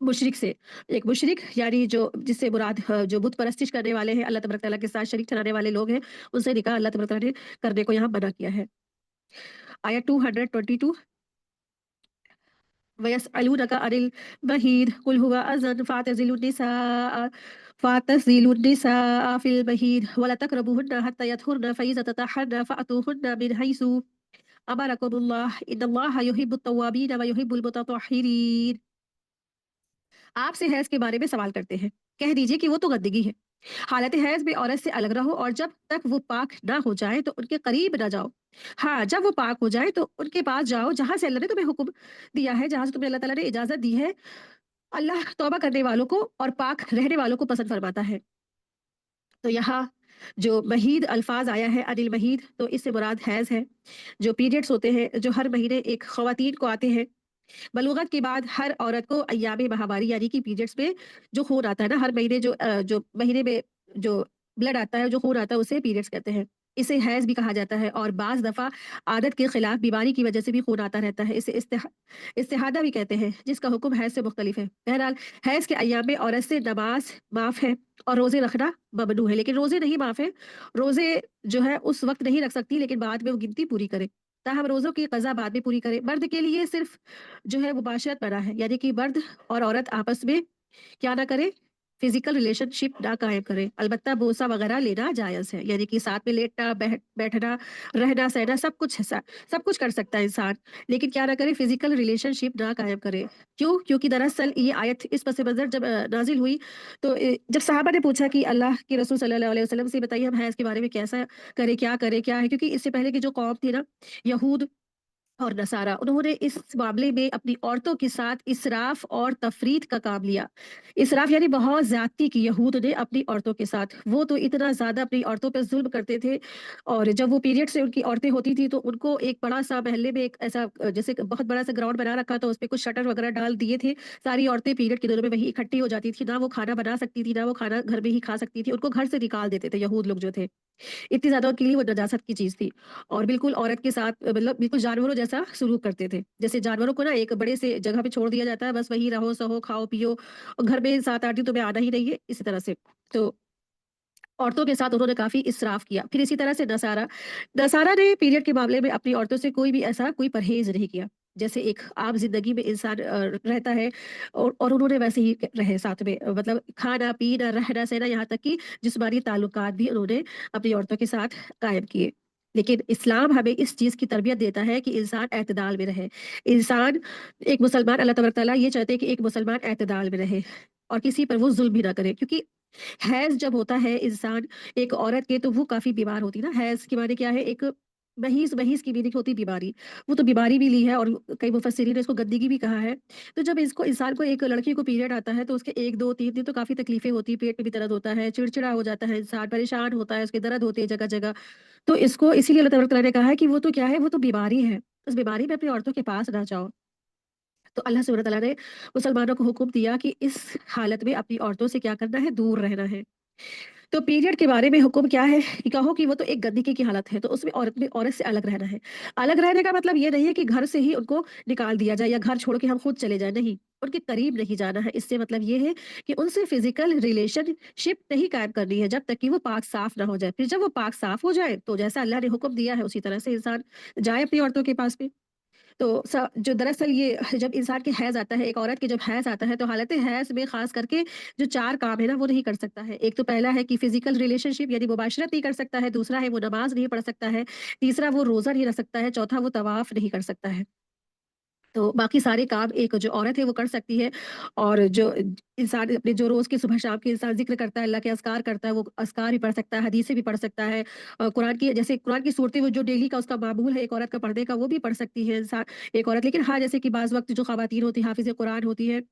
मुशरिक से। एक मुशरिक यानी जो जिससे मुराद जो बुत परस्तिश करने वाले हैं, अल्लाह तबारक तआला के साथ शरीक ठहराने वाले लोग हैं, उनसे निकाह अल्लाह तबारक तआला ने करने को यहाँ मना किया है। आयत 222, वयसअलूनका अनिल महीद कुल हुवा अज़न फ़ातज़िलुन्निसा फ़िल महीद वला तक़रबूहुन्ना हत्ता यतहुरन फ़इज़ा ततहहरन फ़अतूहुन्ना मिन हैसु अमरकुमुल्लाह इन्नल्लाहा युहिब्बुत तव्वाबीन व युहिब्बुल मुतत्तहिरीन। आपसे हैज़ के बारे में सवाल करते हैं। कह दीजिए कि वो तो गंदगी है। हालत हैज़ में औरत से अलग रहो और जब तक वो पाक ना हो जाए तो उनके करीब ना जाओ। हाँ, जब वो पाक हो जाए तो उनके पास जाओ जहाँ से अल्लाह ने तुम्हें हुक्म दिया है, जहाँ से तुम्हें अल्लाह ताला ने इजाज़त दी है। अल्लाह तौबा करने वालों को और पाक रहने वालों को पसंद फरमाता है। तो यहाँ जो महीद अल्फ़ाज़ आया है, अनिल महीद, तो इससे मुराद हैज़ है। जो पीरियड्स होते हैं, जो हर महीने एक ख़वातीन को आते हैं। बलूगत के बाद हर औरत को अय्याम माहवारी यानी कि पीरियड्स में जो खून आता है ना, हर महीने जो महीने में जो ब्लड आता है, जो खून आता है, उसे पीरियड्स कहते हैं। इसे हैज़ भी कहा जाता है और बाज़ दफ़ा आदत के खिलाफ बीमारी की वजह से भी खून आता रहता है। इसे इस्तिहादा भी कहते हैं, जिसका हुक्म हैज़ से मुख्तलिफ है। बहरहाल हैज़ के अय्याम में औरत से नमाज़ माफ़ है और रोज़े रखना ममनू है। लेकिन रोज़े नहीं माफ़ है। रोज़े जो है उस वक़्त नहीं रख सकती, लेकिन बाद में वो गिनती पूरी करे। ताहम रोज़ों की क़ज़ा बाद में पूरी करे। मर्द के लिए सिर्फ़ जो है मुबाशरत मना है, यानी कि मर्द और औरत आपस में क्या ना करें? फिजिकल रिलेशनशिप ना कायम करें। अलबत्ता बोसा वगैरह लेना जायज़ है, यानी कि साथ में लेटना, बैठना, रहना, सहना सब कुछ है, सब कुछ कर सकता है इंसान, लेकिन क्या ना करे, फिजिकल रिलेशनशिप ना कायम करे। क्यों? क्योंकि दरअसल ये आयत इस पस मंज़र जब नाज़िल हुई, तो जब सहाबा ने पूछा कि अल्लाह के रसूल सल्लल्लाहु अलैहि वसल्लम से बताइए, हम हैज़ के बारे में कैसा करें, क्या करें, क्या है? क्योंकि इससे पहले की जो कौम थी ना, यहूद और नसारा, उन्होंने इस मामले में अपनी औरतों के साथ इसराफ और तफरीत का काम लिया। इसराफ यानी बहुत ज़्यादती की यहूद ने अपनी औरतों के साथ। वो तो इतना ज़्यादा अपनी औरतों पे ज़ुल्म करते थे, और जब वो पीरियड से उनकी औरतें होती थी तो उनको एक बड़ा-सा महल्ले में एक ऐसा जैसे कि बहुत बड़ा-सा ग्राउंड बना रखा था, उसपे कुछ शटर वगैरह डाल दिए थे। सारी औरतें पीरियड के दिनों में वहीं इकट्ठी हो जाती थी। ना वो खाना बना सकती थी, ना वो खाना घर में ही खा सकती थी। उनको घर से निकाल देते थे यहूद लोग जो थे। इतनी ज़्यादा उनके लिए वो नजासत की चीज़ थी, और बिल्कुल औरत के साथ मतलब बिल्कुल जानवरों जैसा सलूक करते थे। जैसे जानवरों को ना एक बड़े से जगह पे छोड़ दिया जाता है, बस वहीं रहो, सहो, खाओ, पियो, और घर में 7-8 दिन तुम्हें आना ही नहीं है, इसी तरह से। तो औरतों के साथ उन्होंने काफ़ी इसराफ किया। फिर इसी तरह से नसारा, नसारा ने पीरियड के मामले में अपनी औरतों से कोई भी ऐसा कोई परहेज़ नहीं किया। जैसे एक आम ज़िंदगी में इंसान रहता है, और उन्होंने वैसे ही रहे साथ में, मतलब खाना-पीना, रहना-सहना, यहाँ तक कि जिस्मानी ताल्लुकात भी उन्होंने अपनी औरतों के साथ कायम किए। लेकिन इस्लाम हमें इस चीज़ की तरबियत देता है कि इंसान एतदाल में रहे। इंसान, एक मुसलमान, अल्लाह तबारक तआला ये चाहते हैं कि एक मुसलमान एतदाल में रहे और किसी पर वो ज़ुल्म भी ना करे, क्योंकि हैज़ जब होता है इंसान, एक औरत के, तो वो काफ़ी बीमार होती है ना। हैज़ के माने क्या है? एक महीज़, महीज़ की मीनिंग होती है बीमारी। वो तो बीमारी भी ली है, और कई मुफस्सिरीन ने इसको गंदगी भी कहा है। तो जब इसको इंसान को, एक लड़की को पीरियड आता है, तो उसके 1, 2, 3 दिन तो काफ़ी तकलीफ़ें होती हैं, पेट में भी दर्द होता है, चिड़चिड़ा हो जाता है इंसान, परेशान होता है, उसके दर्द होते हैं जगह-जगह। तो इसको इसीलिए अल्लाह तबारक तआला ने कहा है कि वो तो क्या है, वो तो बीमारी है। उस बीमारी में अपनी औरतों के पास ना जाओ। तो अल्लाह सुब्हानहू व तआला ने मुसलमानों को हुक्म दिया कि इस हालत में अपनी औरतों से क्या करना है? दूर रहना है। तो पीरियड के बारे में हुक्म क्या है कि कहो कि वो तो एक गंदगी की हालत है, तो उसमें औरत में औरत से अलग रहना है। अलग रहने का मतलब ये नहीं है कि घर से ही उनको निकाल दिया जाए या घर छोड़ के हम खुद चले जाएँ, नहीं। उनके करीब नहीं जाना है। इससे मतलब ये है कि उनसे फिज़िकल रिलेशनशिप नहीं कायम करनी है जब तक कि वो पाक साफ ना हो जाए। फिर जब वो पाक साफ हो जाए, तो जैसा अल्लाह ने हुक्म दिया है उसी तरह से इंसान जाए अपनी औरतों के पास में। तो जो दरअसल ये जब इंसान के हैज़ आता है, एक औरत के जब हैज़ आता है, तो हालत हैज़ में ख़ास करके जो 4 काम है ना, वो नहीं कर सकता है। एक तो पहला है कि फ़िज़िकल रिलेशनशिप यानी मुबाशरत नहीं कर सकता है, दूसरा है वो नमाज़ नहीं पढ़ सकता है, तीसरा वो रोज़ा नहीं रख सकता है, चौथा वो तवाफ़ नहीं कर सकता है। तो बाकी सारे काम एक जो औरत है वो कर सकती है, और जो इंसान अपने जो रोज़ के सुबह शाम के इंसान ज़िक्र करता है, अल्लाह के अज़कार करता है, वो अज़कार भी पढ़ सकता है, हदीसें भी पढ़ सकता है। कुरान की, जैसे कुरान की सूरतें वो जो डेली का उसका मामूल है एक औरत का पढ़ने का, वो भी पढ़ सकती है इंसान, एक औरत। लेकिन हाँ, जैसे कि बाज़ वक़्त जो ख़वातीन होती हैं, हाफ़िज़ कुरान होती हैं,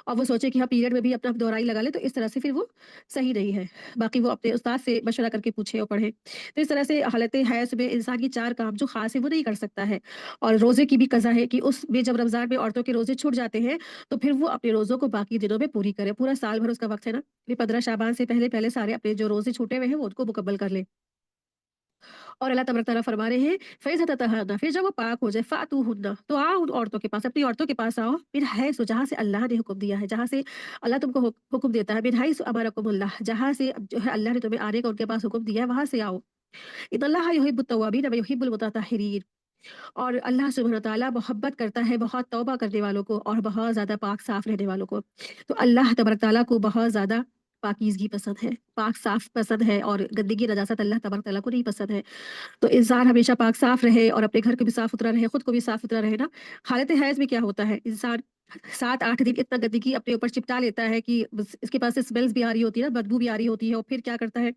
और वो सोचे कि हाँ, पीरियड में भी अपना दोहराई लगा ले, तो इस तरह से फिर वो सही नहीं है। बाकी वो अपने उस्ताद से मशवरा करके पूछे और पढ़े। तो इस तरह से हालत हैज़ में इंसान की 4 काम जो ख़ास है वो नहीं कर सकता है। और रोज़े की भी कज़ा है कि उसमें जब रमज़ान में औरतों के रोज़े छूट जाते हैं, तो फिर वो अपने रोज़ों को बाकी दिनों में पूरी करे। पूरा साल भर उसका वक़्त है ना, ये 15 शाबान से पहले-पहले सारे अपने जो रोज़े छूटे हुए हैं वो उनको मुकम्मल कर ले। और अल्लाह तबारक तआला फरमा रहे हैं, फ़इज़ा ततहरना, फिर जब वो पाक हो जाए, फ़ातूहुन्ना, तो आओ उन औरतों के पास, अपनी औरतों के पास आओ, मिन हैसु, जहाँ से अल्लाह ने हुक्म दिया है, जहाँ से अल्लाह तुमको हुक्म देता है, मिन हैसु अमरकुमुल्लाह, जहाँ से जो है अल्लाह ने तुम्हें आने का उनके पास हुक्म दिया है, वहाँ से आओ। इन्नल्लाहा युहिब्बुत तव्वाबीन व युहिब्बुल मुततहिरीन। और अल्लाह सुब्हानहू व तआला मोहब्बत करता है बहुत तौबा करने वालों को और बहुत ज़्यादा पाक साफ रहने वालों को। तो अल्लाह तबारक तआला को बहुत ज़्यादा पाकीज़गी पसंद है, पाक साफ पसंद है, और गंदगी नजासत अल्लाह तबारक तआला को नहीं पसंद है। तो इंसान हमेशा पाक साफ रहे और अपने घर को भी साफ सुथरा रहे, खुद को भी साफ सुथरा रहे ना। हालत हैज़ में क्या होता है, इंसान 7-8 दिन इतना गंदगी अपने ऊपर चिपटा लेता है कि बस इसके पास से स्मेल्स भी आ रही होती है ना, बदबू भी आ रही होती है, और फिर क्या करता है,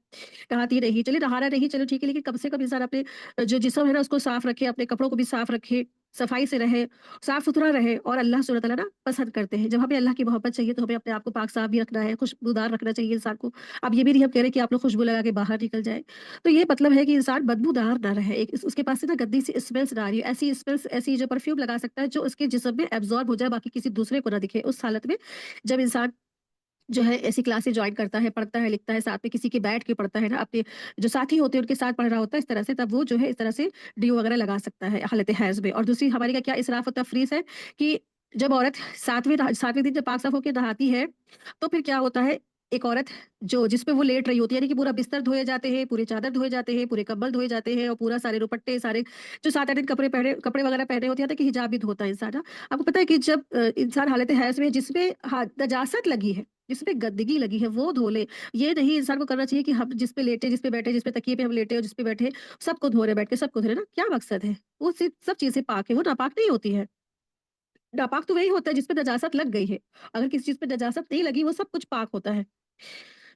नहाती नहीं, चलिए नहाना नहीं, चलो ठीक है, लेकिन कम से कम इंसान अपने जो जिस्म है ना उसको साफ रखे, अपने कपड़ों को भी साफ रखे, सफाई से रहे, साफ सुथरा रहे। और अल्लाह सुब्हानहू व तआला ना पसंद करते हैं, जब हमें अल्लाह की मोहब्बत चाहिए तो हमें अपने आप को पाक साफ भी रखना है, खुशबूदार रखना चाहिए इंसान को। अब ये भी नहीं हम कह रहे कि आप लोग खुशबू लगा के बाहर निकल जाए, तो ये मतलब है कि इंसान बदबूदार ना रहे, एक उसके पास से ना गंदी सी स्मेल्स ना आ रही है, ऐसी स्मेल्स, ऐसी जो परफ्यूम लगा सकता है जो उसके जिस्म में एब्जॉर्ब हो जाए, बाकी किसी दूसरे को ना दिखे। उस हालत में जब इंसान जो है ऐसी क्लासेस जॉइन करता है, पढ़ता है, लिखता है, साथ में किसी के बैठ के पढ़ता है ना, अपने जो साथी होते हैं उनके साथ पढ़ रहा होता है इस तरह से, तब वो जो है इस तरह से डीओ वगैरह लगा सकता है हालत हैज़ में। और दूसरी हमारी का क्या इसराफ और तफरीज है कि जब औरत 7वें दिन जब पाक साफ होके नहाती है, तो फिर क्या होता है, एक औरत जो जिस पे वो लेट रही होती है, यानी कि पूरा बिस्तर धोए जाते हैं, पूरे चादर धोए जाते हैं, पूरे कंबल धोए जाते हैं, और पूरा सारे दुपट्टे, सारे जो 7-8 दिन कपड़े वगैरह पहने होते हैं ना, कि हिजाब भी धोता है इंसान ना। आपको पता है कि जब इंसान हालत हैज़ में जिसमें हाँ, नजासत लगी है, जिस पे गंदगी लगी है वो धो ले। ये नहीं इंसान को करना चाहिए कि हम जिस पे लेटे, जिस पे बैठे, जिस पे तकिए पे हम लेटे और जिस पे बैठे, सबको धो रहे, बैठ के सबको धो रहे ना, क्या मकसद है? वो सिर्फ़ सब चीज़ें पाक है, वो नापाक नहीं होती है। नापाक तो वही होता है जिस पे नजासत लग गई है। अगर किसी चीज़ पे नजासत नहीं लगी, वो सब कुछ पाक होता है।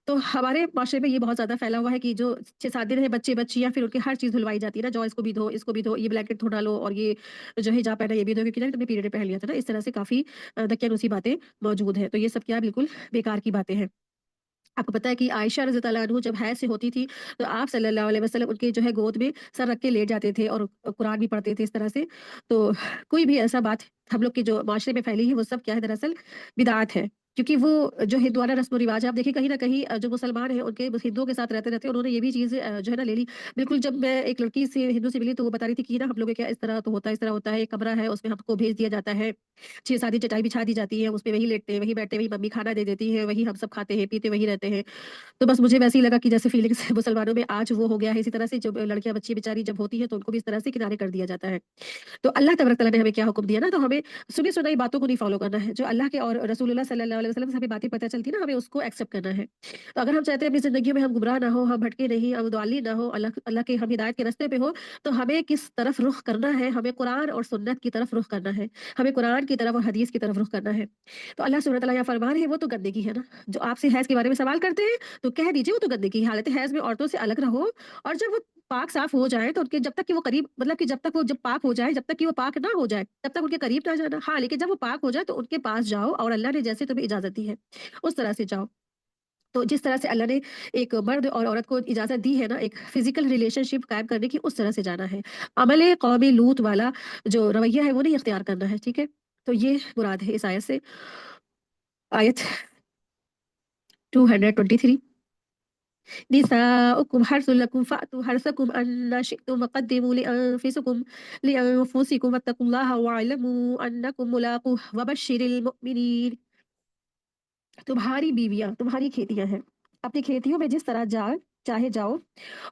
तो हमारे माशरे में ये बहुत ज़्यादा फैला हुआ है कि जो 6-7 दिन है बच्चे-बच्चियाँ, फिर उनकी हर चीज़ धुलवाई जाती है ना, जाओ इसको भी धो, ये ब्लैंकेट थोड़ा लो और ये जो हिजाब पहना है ये भी धो, क्योंकि ना तुमने पीरियड पहन लिया था ना, इस तरह से काफ़ी दकियानूसी बातें मौजूद हैं। तो ये सब क्या बिल्कुल बेकार की बातें हैं। आपको पता है कि आयशा रज़ी अल्लाह अन्हु जब हैज़ से होती थी, तो आप सल्लल्लाहु अलैहि वसल्लम उनके जो है गोद में सर रख के लेट जाते थे और कुरान भी पढ़ते थे इस तरह से। तो कोई भी ऐसा बात हम लोग के जो माशरे में फैली है, वो सब क्या है दरअसल बिदअत है। क्योंकि वो जो हिंदुआना रस्म रिवाज है, आप देखिए कहीं न कहीं जो मुसलमान हैं उनके हिंदुओं के साथ रहते-रहते उन्होंने ये भी चीज़ जो है ना ले ली। बिल्कुल जब मैं एक लड़की से हिंदू से मिली तो वो बता रही थी कि ना हम लोगों के क्या इस तरह तो होता है, इस तरह होता है, एक कमरा है उसमें हमको भेज दिया जाता है। 6 सादी चटाई बिछा दी जाती है, उसपे वही लेटते हैं, वही बैठते हैं, वही मम्मी खाना दे देती है, वही हम सब खाते हैं, पीते वही रहते हैं। तो बस मुझे वैसे ही लगा कि जैसे फीलिंग्स मुसलमानों में आज वो हो गया है, इसी तरह से जब लड़कियाँ बच्ची बेचारी जब होती हैं तो उनको भी इस तरह से किनारे कर दिया जाता है। तो अल्लाह तबारक तआला ने हमें क्या हुक्म दिया ना, तो हमें सुनी-सुनाई बातों को नहीं फॉलो करना है। जो अल्लाह के और रसूलुल्लाह सल्लल्लाहु अलैहि वसल्लम से हमें बातें पता चलती है ना, हमें उसको एक्सेप्ट करना है। तो अगर हम चाहते हैं अपनी ज़िंदगी में हम गुमराह ना हो, हम भटके नहीं, हम दवाली ना हो, अल्लाह अल्लाह के हम हिदायत के रास्ते पे हो, तो हमें किस तरफ रुख करना है? हमें कुरान और सुन्नत की तरफ रुख करना है। हमें कुरान की तरफ और हदीस की तरफ रुख करना है। तो अल्लाह सुब्हानहू व तआला यहाँ फरमा रहे हैं, वो तो गंदगी है ना। जो आपसे हैज़ के बारे में सवाल करते हैं, तो कह दीजिए वो तो गंदगी है। हालत हैज़ में औरतों से अलग रहो और जब वो पाक साफ हो जाए तो उनके जब तक कि वो करीब मतलब कि जब तक वो जब पाक हो जाए, जब तक कि वो पाक ना हो जाए, तब तक उनके करीब ना जाना। हाँ, लेकिन जब वो पाक हो जाए तो उनके पास जाओ और अल्लाह ने जैसे तुम्हें इजाज़त दी है, उस तरह से जाओ। तो जिस तरह से अल्लाह ने एक मर्द और औरत को इजाज़त दी है ना, एक फ़िज़िकल रिलेशनशिप कायम करने की, उस तरह से जाना है। अमले कौमे लूत वाला जो रवैया है, वो नहीं इख्तियार करना है, ठीक है? तो ये मुराद है इस आयत से। आयत 223 निसाउकुम हर्सुल लकुम फ़अतू हर्सकुम अन्ना शि'तुम वक़द्दिमू लिअनफुसिकुम वत्तकुल्लाहा वअलमू अन्नकुम मुलाक़ूह वबश्शिरिल मुमिनीन। तुम्हारी बीवियाँ तुम्हारी खेतियाँ हैं। अपनी खेतियों में जिस तरह चाहे जाओ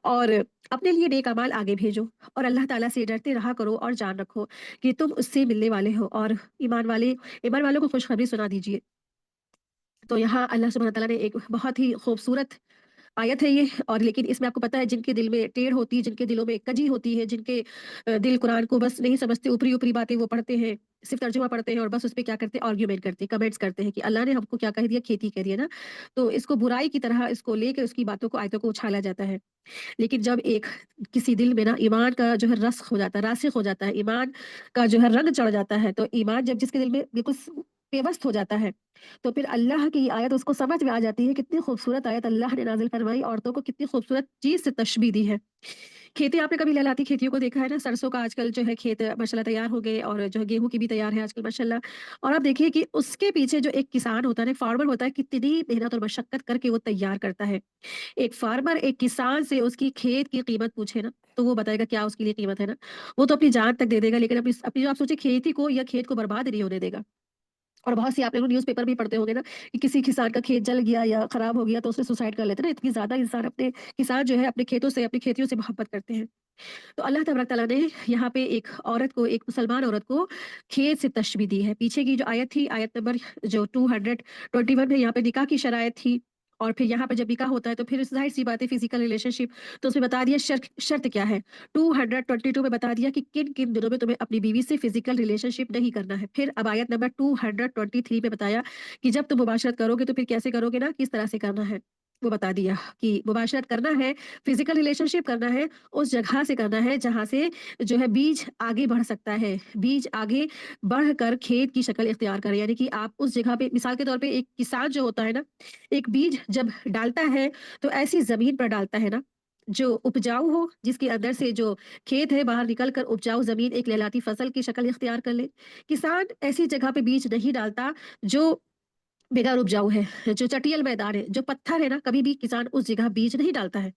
और अपने लिए नेक अमाल आगे भेजो और अल्लाह ताला से डरते रहा करो और जान रखो कि तुम उससे मिलने वाले हो, और ईमान वालों को खुशखबरी सुना दीजिए। तो यहाँ अल्लाह सुब्हानहू व तआला ने एक बहुत ही खूबसूरत आयत है ये, और लेकिन इसमें आपको पता है जिनके दिल में टेढ़ होती है, जिनके दिलों में कजी होती है, जिनके दिल कुरान को बस नहीं समझते, ऊपरी-ऊपरी बातें वो पढ़ते हैं, सिर्फ़ तर्जुमा पढ़ते हैं और बस उस पे क्या करते हैं आर्ग्यूमेंट करते हैं, कमेंट्स करते हैं कि अल्लाह ने हमको क्या कह दिया, खेती कह दिया ना। तो इसको बुराई की तरह इसको लेके उसकी बातों को आयतों को उछाला जाता है। लेकिन जब एक किसी दिल में ना ईमान का जो है रस्ख़ हो जाता है, रासिख़ हो जाता है, ईमान का जो है रंग चढ़ जाता है, तो ईमान जब जिसके दिल में बिल्कुल पेवस्त हो जाता है, तो फिर अल्लाह की आयत उसको समझ में आ जाती है। कितनी खूबसूरत आयत अल्लाह ने नाज़िल फरमाई, औरतों को कितनी खूबसूरत चीज़ से तशबीह दी है। खेती आपने कभी लहलहाती खेतियों को देखा है ना? सरसों का आजकल जो है खेत माशाल्लाह तैयार हो गए और जो है गेहूँ की भी तैयार है आजकल माशाल्लाह। और आप देखिए कि उसके पीछे जो एक किसान होता है ना, फार्मर होता है, कितनी मेहनत और मशक्कत करके वो तैयार करता है। एक फार्मर एक किसान से उसकी खेत की कीमत पूछे ना, तो वो बताएगा क्या उसके लिए कीमत है ना। वो तो अपनी जान तक दे देगा, लेकिन अपनी अपनी जो आप सोचिए खेती को या खेत को बर्बाद नहीं होने देगा। और बहुत सी आप लोग न्यूज़पेपर भी पढ़ते होंगे ना कि किसी किसान का खेत जल गया या खराब हो गया तो उसने सुसाइड कर लेते हैं ना। इतनी ज़्यादा इंसान अपने किसान जो है अपने खेतों से, अपनी खेतियों से मोहब्बत करते हैं। तो अल्लाह तबारक तआला ने यहाँ पे एक औरत को, एक मुसलमान औरत को खेत से तशबीह दी है। पीछे की जो आयत थी, आयत नंबर जो 221 में, यहाँ पे निकाह की शराइत थी। और फिर यहाँ पे जब निकाह होता है तो फिर ज़ाहिर-सी बात है फिज़िकल रिलेशनशिप, तो उसमें बता दिया शर्त शर्त क्या है। 222 में बता दिया कि किन-किन दिनों में तुम्हें अपनी बीवी से फिज़िकल रिलेशनशिप नहीं करना है। फिर अब आयत नंबर 223 में बताया कि जब तुम मुबाशरत करोगे तो फिर कैसे करोगे ना, किस तरह से करना है। वो बता दिया कि मुबाशरत करना है, फिज़िकल रिलेशनशिप करना है, उस जगह से करना है जहाँ से जो है बीज आगे बढ़ सकता है। बीज आगे बढ़कर खेत की शक्ल इख्तियार करे, यानी कि आप उस जगह पे मिसाल के तौर पे एक किसान जो होता है ना, एक बीज जब डालता है तो ऐसी ज़मीन पर डालता है ना, जो उपजाऊ हो, जिसके अंदर से जो खेत है बाहर निकल कर उपजाऊ ज़मीन एक लहलहाती फसल की शक्ल इख्तियार कर ले। किसान ऐसी जगह पे बीज नहीं डालता जो बेकार उपजाऊ है, जो चटियल मैदान है, जो पत्थर है ना, कभी भी किसान उस जगह बीज नहीं डालता है।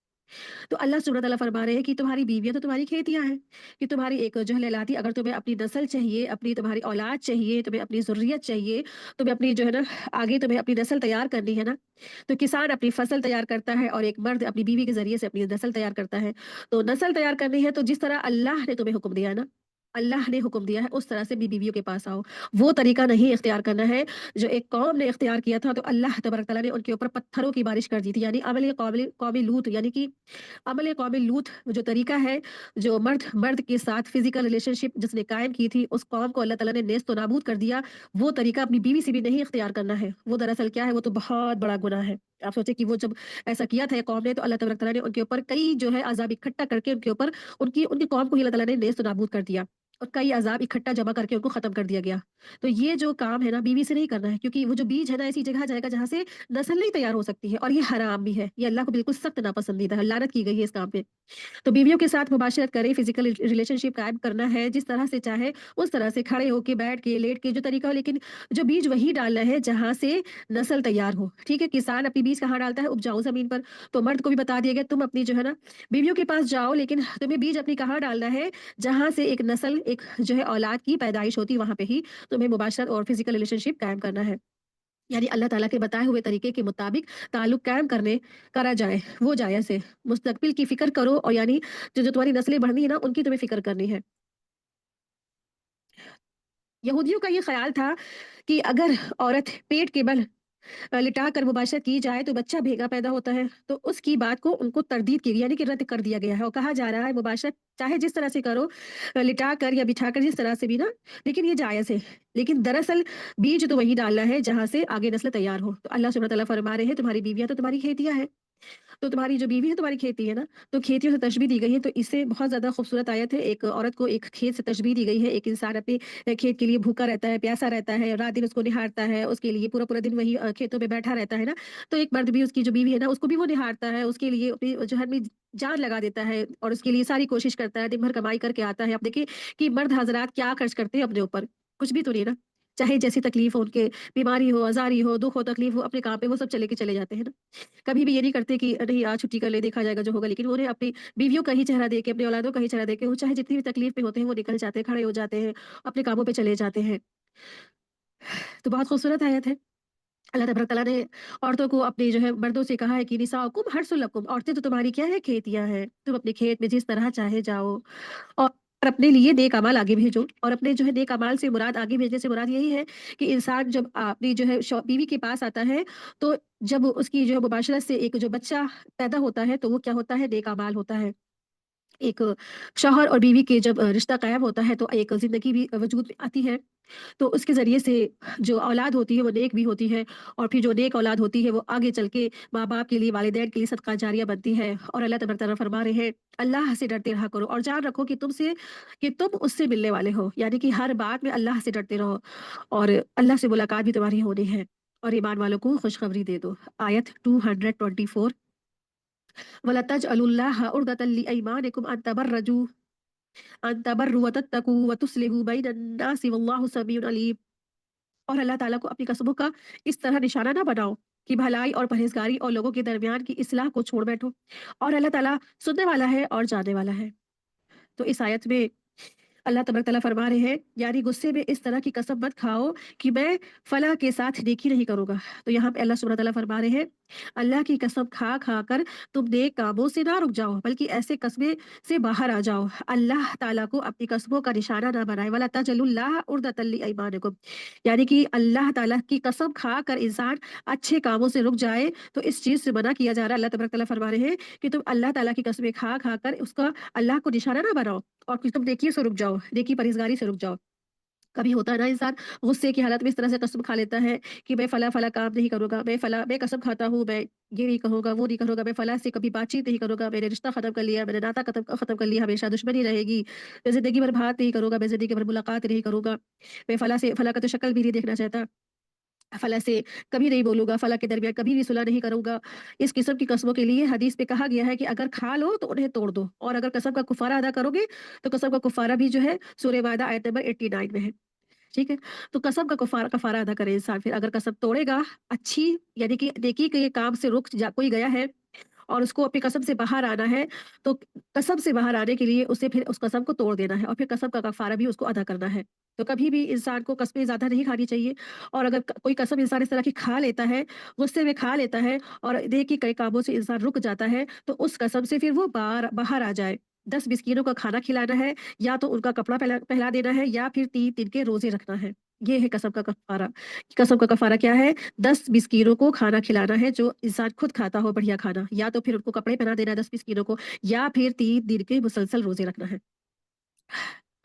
तो अल्लाह सुब्हानहू तआला फरमा रहे हैं कि तुम्हारी बीवियाँ तो तुम्हारी खेतियाँ हैं, कि तुम्हारी एक जो है लहलाती, अगर तुम्हें अपनी नस्ल चाहिए, अपनी तुम्हारी औलाद चाहिए, तुम्हें अपनी ज़ुर्रियत चाहिए, तुम्हें अपनी जो है ना आगे तुम्हें अपनी नस्ल तैयार करनी है ना, तो किसान अपनी फसल तैयार करता है और एक मर्द अपनी बीवी के ज़रिए से अपनी नस्ल तैयार करता है। तो नस्ल तैयार करनी है तो जिस तरह अल्लाह ने तुम्हें हुक्म दिया है ना, अल्लाह ने हुक्म दिया है उस तरह से भी बीवियों के पास आओ। वो तरीका नहीं इख्तियार करना है जो एक कौम ने इख्तियार किया था, तो अल्लाह तबारक तआला ने उनके ऊपर पत्थरों की बारिश कर दी थी। यानी अमल कौमी लूत, यानी कि अमल कौमी लूत जो तरीका है, जो मर्द मर्द के साथ फिजिकल रिलेशनशिप जिसने कायम की थी, उस कौम को अल्लाह ताला ने नेस्त नाबूद कर दिया। वो तरीका अपनी बीवी से भी नहीं इख्तियार करना है। वो दरअसल क्या है, वो तो बहुत बड़ा गुनाह है। आप सोचें कि वो जब ऐसा किया था कौम ने, तो अल्लाह तबारक तआला ने उनके ऊपर कई जो है अज़ाब इकट्ठा करके उनके ऊपर उनकी उनकी कौम को ही अल्लाह ताला ने नेस्त नाबूद कर दिया और कई अज़ाब इकट्ठा जमा करके उनको ख़त्म कर दिया गया। तो ये जो काम है ना, बीवी से नहीं करना है, क्योंकि वो जो बीज है ना, ऐसी जगह जाएगा जहाँ से नस्ल नहीं तैयार हो सकती है, और ये हराम भी है। ये अल्लाह को बिल्कुल सख्त नापसंदीदा है, लानत की गई है इस काम पे। तो बीवियों के साथ मुबाशरत करें, फिजिकल रिलेशनशिप कायम करना है जिस तरह से चाहे, उस तरह से खड़े होके, बैठ के, लेट के, जो तरीका हो, लेकिन जो बीज वही डालना है जहाँ से नस्ल तैयार हो। ठीक है? किसान अपनी बीज कहाँ डालता है? उपजाऊ ज़मीन पर। तो मर्द को भी बता दिया गया, तुम अपनी जो है ना बीवियों के पास जाओ, लेकिन तुम्हें बीज अपनी कहाँ डालना है? जहाँ से एक नस्ल, एक जो है औलाद की पैदाइश होती है, वहाँ पे ही तुम्हें मुबाशरत और फिजिकल रिलेशनशिप कायम करना है। यानी अल्लाह ताला के बताए हुए तरीके के मुताबिक ताल्लुक कायम करने करा जाए, वो जायज़ है। मुस्तक़बिल की फ़िक्र करो, और यानी जो तुम्हारी नस्लें बढ़नी है ना, उनकी तुम्हें फ़िक्र करनी है। यहूदियों का ये ख़्याल था कि अगर औरत पेट के बल लिटा कर मुबाशरत की जाए तो बच्चा भेगा पैदा होता है। तो उसकी बात को उनको तरदीद की गई, यानी कि रद्द कर दिया गया है, और कहा जा रहा है मुबाशरत चाहे जिस तरह से करो, लिटा कर या बिछा कर, जिस तरह से भी ना, लेकिन ये जायज़ है। लेकिन दरअसल बीज तो वही डालना है जहाँ से आगे नस्ल तैयार हो। तो अल्लाह सुब्हानहू व तआला फरमा रहे हैं, तुम्हारी बीवियाँ तो तुम्हारी खेतियाँ हैं। तो तुम्हारी जो बीवी है तुम्हारी खेती है ना, तो खेतियों से तशबीह दी गई है। तो इससे बहुत ज़्यादा खूबसूरत आयत है। एक औरत को एक खेत से तशबीह दी गई है। एक इंसान अपने खेत के लिए भूखा रहता है, प्यासा रहता है, रात-दिन उसको निहारता है, उसके लिए पूरा-पूरा दिन वही खेतों में बैठा रहता है ना। तो एक मर्द भी, उसकी जो बीवी है ना, उसको भी वो निहारता है, उसके लिए अपनी जो है अपनी जान लगा देता है और उसके लिए सारी कोशिश करता है, दिन भर कमाई करके आता है। अब देखिए कि मर्द हज़रात क्या खर्च करते हैं अपने ऊपर, कुछ भी तो नहीं ना। चाहे जैसी तकलीफ हो उनके, बीमारी हो, अज़ारी हो, दुःख हो, तकलीफ हो, अपने काम पे वो सब चले के चले जाते हैं ना। कभी भी ये नहीं करते कि नहीं आज छुट्टी कर ले, देखा जाएगा जो होगा, लेकिन वो उन्हें अपनी बीवियों का ही चेहरा देख के, अपनी औलादों का ही चेहरा देख के, वो चाहे जितनी भी तकलीफ में होते हैं, वो निकल जाते हैं, खड़े हो जाते हैं, अपने कामों पे चले जाते हैं। तो बहुत खूबसूरत आयत है। अल्लाह तबारक तआला ने औरतों को अपने जो है मर्दों से कहा है कि निसाउकुम हर्सुल लकुम, औरतें तो तुम्हारी क्या है, खेतियाँ हैं। तुम अपने खेत में जिस तरह चाहे जाओ और अपने लिए नेक अमाल आगे भेजो। और अपने जो है नेक अमाल से मुराद, आगे भेजने से मुराद यही है कि इंसान जब अपनी जो है बीवी के पास आता है, तो जब उसकी जो है मुबाशरत से एक जो बच्चा पैदा होता है, तो वो क्या होता है, नेक अमाल होता है। एक शौहर और बीवी के जब रिश्ता कायम होता है, तो एक ज़िंदगी भी वजूद में आती है। तो उसके ज़रिए से जो औलाद होती है वो नेक भी होती है, और फिर जो नेक औलाद होती है वो आगे चल के माँ-बाप के लिए, वालिदैन के लिए सदका जारिया बनती है। और अल्लाह तबारक तआला फरमा रहे हैं, अल्लाह से डरते रहा करो और जान रखो कि तुम उससे मिलने वाले हो। यानी कि हर बात में अल्लाह से डरते रहो, और अल्लाह से मुलाकात भी तुम्हारी होनी है, और ईमान वालों को खुशखबरी दे दो। आयत 224, वला तजअलुल्लाह उर्दतन लिअयमानिकुम अन तबर्रु व तत्तकू व तुस्लिहू बैनन नासि वल्लाहु समीउन अलीम। और अल्लाह ताला को अपनी कसमों का इस तरह निशाना ना बनाओ कि भलाई और परहेजगारी और लोगों के दरमियान की इस्लाह को छोड़ बैठो, और अल्लाह ताला सुनने वाला है और जानने वाला है। तो इस आयत में अल्लाह तबारक तआला फरमा रहे हैं, यानी गुस्से में इस तरह की कसम मत खाओ कि मैं फलाँ के साथ नेकी नहीं करूँगा। तो यहाँ पे अल्लाह सुब्हानहू व तआला फरमा रहे हैं, अल्लाह की कसम खा कर तुम नेक कामों से ना रुक जाओ, बल्कि ऐसे कस्में से बाहर आ जाओ। अल्लाह ताला को अपनी कसमों का निशाना ना बनाए, वला तजअलुल्लाह उर्दतन लिअयमानिकुम, यानी कि अल्लाह ताला की कसम खाकर इंसान अच्छे कामों से रुक जाए, तो इस चीज़ से मना किया जा रहा है। अल्लाह तबारक तआला फरमा रहे हैं कि तुम अल्लाह ताला की कसमें खा कर उसका, अल्लाह को निशाना ना बनाओ, और फिर तुम नेकी से रुक जाओ, नेकी परहेज़गारी से रुक जाओ। कभी होता है ना, इंसान गुस्से की हालत में इस तरह से कसम खा लेता है कि मैं फला-फला काम नहीं करूँगा, मैं कसम खाता हूँ, मैं ये नहीं कहूँगा, वो नहीं करूँगा, मैं फला से कभी बातचीत नहीं करूँगा, मैंने रिश्ता ख़त्म कर लिया, मैंने नाता ख़त्म ख़त्म कर लिया, हमेशा दुश्मनी रहेगी, मैं ज़िंदगी भर बात नहीं करूँगा, मैं ज़िंदगी भर मुलाकात नहीं करूँगा, मैं फला का तो शक्ल भी नहीं देखना चाहता, फला से कभी नहीं बोलूँगा, फला के दरमियान कभी भी सुलह नहीं करूँगा। इस किस्म की कस्मों के लिए हदीस में कहा गया है कि अगर खा लो तो उन्हें तोड़ दो, और अगर कसम का कुफ़ारा अदा करोगे, तो कसम का कुफ़ारा भी जो है सूरह माइदा आयत नंबर 89 में है। ठीक है? तो कसम का कफ़ारा अदा करे इंसान, फिर अगर कसम तोड़ेगा, अच्छी यानी कि नेकी के काम से रुक जा कोई गया है और उसको अपनी कसम से बाहर आना है, तो कसम से बाहर आने के लिए उसे फिर उस कसम को तोड़ देना है, और फिर कसम का कफ़ारा भी उसको अदा करना है। तो कभी भी इंसान को कस्में ज़्यादा नहीं खानी चाहिए, और अगर कोई कसम इंसान इस तरह की खा लेता है, गुस्से में खा लेता है और नेकी के कामों से इंसान रुक जाता है, तो उस कसम से फिर वो बाहर बाहर आ जाए। 10 मिस्कीनों का खाना खिलाना है, या तो उनका कपड़ा पहला पहना देना है, या फिर 3 दिन के रोज़े रखना है। ये है कसम का कफ़ारा। कसम का कफ़ारा क्या है? 10 मिस्कीनों को खाना खिलाना है, जो इंसान खुद खाता हो बढ़िया खाना, या तो फिर उनको कपड़े पहना देना है 10 मिस्कीनों को, या फिर 3 दिन के मुसलसल रोज़े रखना है।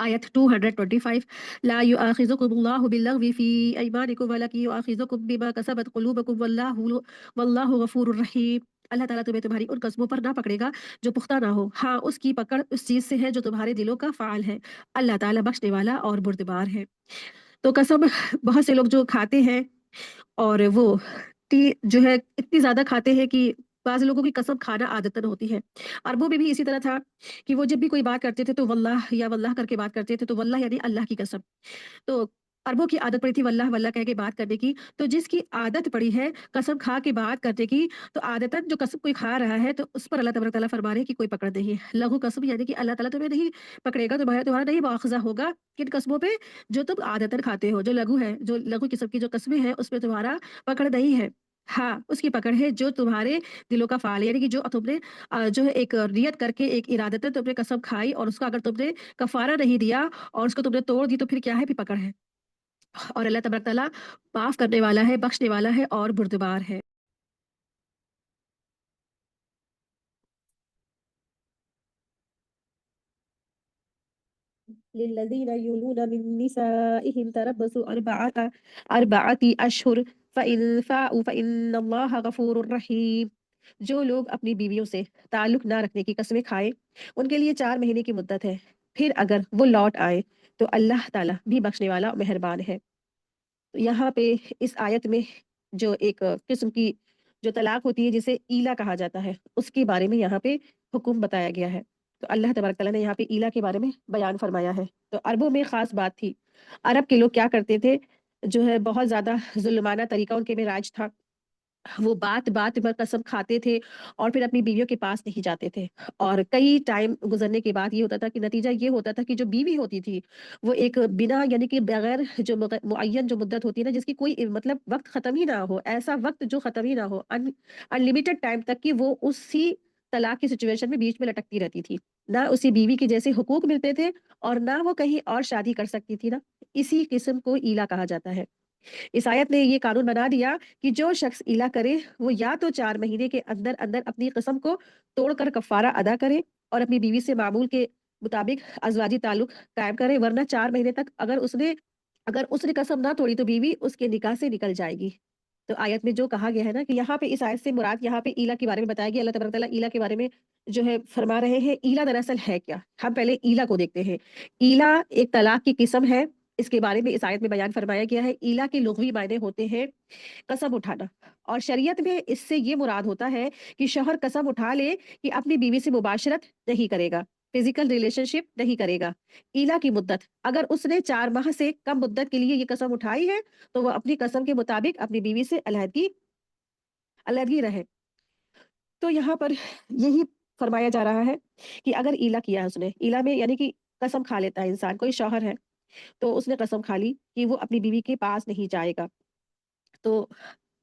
आयत 225 ला युआखिज़ुकुमुल्लाहु बिल्लग़्वी फ़ी अयमानिकुम वलाकिन युआखिज़ुकुम बिमा कसबत क़ुलूबुकुम वल्लाहु गफ़ूरुर रहीम। अल्लाह ताला तुम्हें तुम्हारी उन कस्मों पर ना पकड़ेगा जो पुख्ता ना हो। हाँ, उसकी पकड़ उस चीज़ से है जो तुम्हारे दिलों का फ़ाल है। अल्लाह ताला बख्शने वाला और बुर्दबार है। तो कसम बहुत से लोग जो खाते हैं, और वो जो है इतनी ज़्यादा खाते हैं कि बाज़ लोगों की कसम खाना आदतन होती है। अरबों में भी इसी तरह था कि वो जब भी कोई बात करते थे तो वल्लाह या वल्लाह करके बात करते थे, तो वल्लाह यानी अल्लाह की कसम। तो अरबों की आदत पड़ी थी वल्लाह वल्लाह कह के बात करने की। तो जिसकी आदत पड़ी है कसम खा के बात करने की, तो आदतन जो कसम कोई खा रहा है, तो उस पर अल्लाह तबारक तआला फरमा रहे हैं कि कोई पकड़ नहीं है। लघु कसम यानी कि अल्लाह ताला तुम्हें नहीं पकड़ेगा, तुम्हारा नहीं मुआखज़ा होगा किन कस्मों पे जो तुम आदतन खाते हो। जो लघु है, जो लघु किस्म की जो कस्में हैं, उसमें तुम्हारा पकड़ नहीं है। हाँ, उसकी पकड़ है जो तुम्हारे दिलों का फ़ाल है, यानी कि जो तुमने जो है एक नियत करके एक इरादतन तुमने कसम खाई, और उसका अगर तुमने कफ़ारा नहीं दिया और उसको तुमने तोड़ दी, तो फिर क्या है? फिर पकड़ है। और अल्लाह तबारक तआला माफ़ करने वाला है, बख्शने वाला है और बुर्दबार है। लिल्लज़ीना युलूना मिन निसाइहिम तरब्बुसु अर्बअति अशहुर फ़इन फ़ाउ फ़इन्नल्लाहा गफ़ूरुर रहीम। जो लोग अपनी बीवियों से ताल्लुक ना रखने की कस्में खाएँ, उनके लिए 4 महीने की मुद्दत है। फिर अगर वो लौट आएँ, तो अल्लाह ताला भी बख्शने वाला और मेहरबान है। तो यहाँ पे इस आयत में जो एक किस्म की जो तलाक होती है, जिसे ईला कहा जाता है, उसके बारे में यहाँ पे हुक्म बताया गया है। तो अल्लाह तबारक तआला ने यहाँ पे ईला के बारे में बयान फरमाया है। तो अरबों में ख़ास बात थी। अरब के लोग क्या करते थे, जो है बहुत ज़्यादा ज़ुल्माना तरीका उनके में राज था। वो बात-बात पर कसम खाते थे और फिर अपनी बीवियों के पास नहीं जाते थे। और कई टाइम गुज़रने के बाद ये होता था कि नतीजा ये होता था कि जो बीवी होती थी, वो एक बिना यानी कि बगैर जो मुअय्यन जो मुद्दत होती है ना, जिसकी कोई मतलब वक़्त ख़त्म ही ना हो, ऐसा वक़्त जो ख़त्म ही ना हो, अनलिमिटेड टाइम तक कि वो उसी तलाक की सिचुएशन में बीच में लटकती रहती थी। ना उसी बीवी के जैसे हुकूक मिलते थे, और ना वो कहीं और शादी कर सकती थी ना। इसी किस्म को ईला कहा जाता है। इस आयत ने ये कानून बना दिया कि जो शख्स इला करे, वो या तो 4 महीने के अंदर-अंदर अपनी कसम को तोड़कर कफ़ारा अदा करे और अपनी बीवी से मामूल के मुताबिक अज़वाजी ताल्लुक कायम करे, वरना 4 महीने तक अगर उसने कसम ना तोड़ी, तो बीवी उसके निकाह से निकल जाएगी। तो आयत में जो कहा गया है ना, कि यहाँ पे इस आयत से मुराद यहाँ पे ईला के बारे में बताया गया। अल्लाह तबारक तआला ईला के बारे में जो है फरमा रहे हैं। ईला दरअसल है क्या? हम पहले ईला को देखते हैं। ईला एक तलाक की किस्म है। इसके बारे में इस आयत में बयान फरमाया गया है। ईला के लुग़वी मायने होते हैं कसम उठाना, और शरीयत में इससे ये मुराद होता है कि शौहर कसम उठा ले कि अपनी बीवी से मुबाशरत नहीं करेगा, फिजिकल रिलेशनशिप नहीं करेगा। ईला की मुद्दत, अगर उसने 4 माह से कम मुद्दत के लिए ये कसम उठाई है, तो वो अपनी कसम के मुताबिक अपनी बीवी से अलहदगी अलहदगी रहे। तो यहाँ पर यही फरमाया जा रहा है कि अगर ईला किया है उसने, ईला में यानी कि कसम खा लेता है इंसान, कोई शौहर है, तो उसने कसम खा ली कि वो अपनी बीवी के पास नहीं जाएगा। तो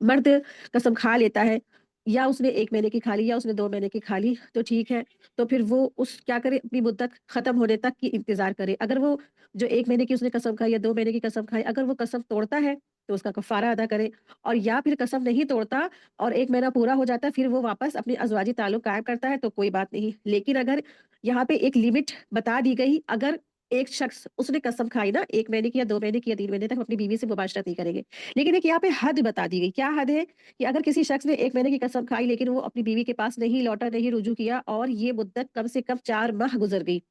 मर्द कसम खा लेता है, या उसने 1 महीने की खा ली या उसने 2 महीने की खा ली, तो ठीक है। तो फिर वो उस क्या करे, अपनी मुद्दत खत्म होने तक की इंतज़ार करे। अगर वो जो 1 महीने की उसने कसम खाई या 2 महीने की कसम खाई, अगर वो कसम तोड़ता है, तो उसका कफ़ारा अदा करे, और या फिर कसम नहीं तोड़ता और 1 महीना पूरा हो जाता है, फिर वो वापस अपनी अज़वाजी ताल्लुक कायम करता है, तो कोई बात नहीं। लेकिन अगर यहाँ पे एक लिमिट बता दी गई, अगर एक शख्स उसने कसम खाई ना, 1 महीने की या 2 महीने की या 3 महीने तक हम अपनी बीवी से मुबाशरत नहीं करेंगे। लेकिन एक यहाँ पे हद बता दी गई। क्या हद है? कि अगर किसी शख्स ने 1 महीने की कसम खाई, लेकिन वो अपनी बीवी के पास नहीं लौटा, नहीं रुजू किया, और ये मुद्दत कम से कम 4 माह गुज़र गई,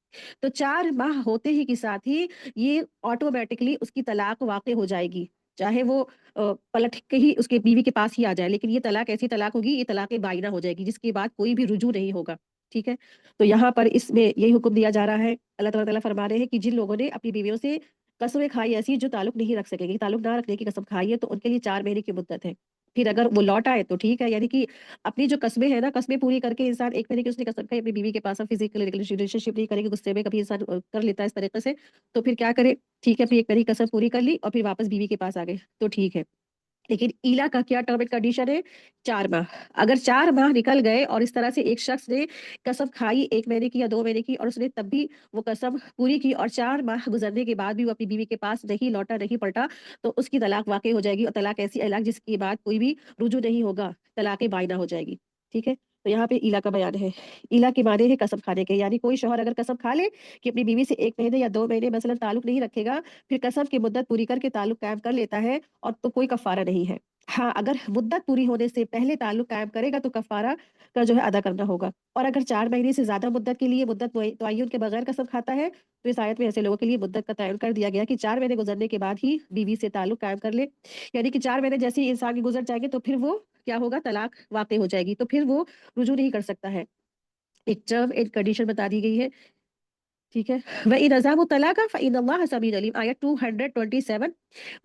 तो 4 माह होते ही के साथ ही ये ऑटोमैटिकली उसकी तलाक वाक़ई हो जाएगी। चाहे वो पलट के ही उसके बीवी के पास ही आ जाए, लेकिन ये तलाक ऐसी तलाक होगी, ये तलाक़ बाइना हो जाएगी, जिसके बाद कोई भी रुजू नहीं होगा। ठीक है? तो यहाँ पर इसमें यही हुक्म दिया जा रहा है। अल्लाह तबारक तआला फरमा रहे हैं कि जिन लोगों ने अपनी बीवियों से कसमें खाई ऐसी जो ताल्लुक नहीं रख सकेंगे, ताल्लुक ना रखने की कसम खाई है, तो उनके लिए 4 महीने की मुद्दत है। फिर अगर वो लौट आए, तो ठीक है, यानी कि अपनी जो कस्में हैं ना, कस्में पूरी करके इंसान 1 महीने की उसने कसम खाई अपनी बीवी के पास, अब फिजिकल रिलेशनशिप नहीं करेंगे, गुस्से में कभी इंसान कर लेता है इस तरीके से, तो फिर क्या करे? ठीक है, अपनी 1 महीने की कसम पूरी कर ली और फिर वापस बीवी के पास आ गए, तो ठीक है। लेकिन ईला का क्या टर्म एंड कंडीशन है? 4 माह। अगर 4 माह निकल गए और इस तरह से एक शख्स ने कसम खाई 1 महीने की या 2 महीने की, और उसने तब भी वो कसम पूरी की और 4 माह गुज़रने के बाद भी वो अपनी बीवी के पास नहीं लौटा, नहीं पलटा, तो उसकी तलाक वाक़ई हो जाएगी। और तलाक ऐसी तलाक जिसके बाद कोई भी रुजू नहीं होगा, तलाक़ बाइना हो जाएगी। ठीक है? तो यहाँ पे ईला का बयान है। ईला के माने हैं कसम खाने के, यानी कोई शौहर अगर कसम खा ले कि अपनी बीवी से 1 महीने या 2 महीने मसलन ताल्लुक नहीं रखेगा, फिर कसम की मुद्दत पूरी करके ताल्लुक कायम कर लेता है, और तो कोई कफ़ारा नहीं है। हाँ, अगर मुद्दत पूरी होने से पहले ताल्लुक कायम करेगा तो कफ़ारा का जो है अदा करना होगा। और अगर 4 महीने से ज़्यादा मुद्दत के लिए मुद्दत तय्युन के बगैर कसम खाता है, तो इस आयत में ऐसे लोगों के लिए मुद्दत का तयन कर दिया गया कि 4 महीने गुज़रने के बाद ही बीवी से ताल्लुक कायम कर ले। यानी कि 4 महीने जैसे ही इंसान के गुज़र जाएँगे तो फिर वो क्या होगा, तलाक वाक़ई हो जाएगी। तो फिर वो रुजू नहीं कर सकता है। एक टर्म एंड कंडीशन बता दी गई है। ठीक है? वइन अज़ामु तलाक़ा फ़इन्नल्लाह समीउन अलीम, आयत 227।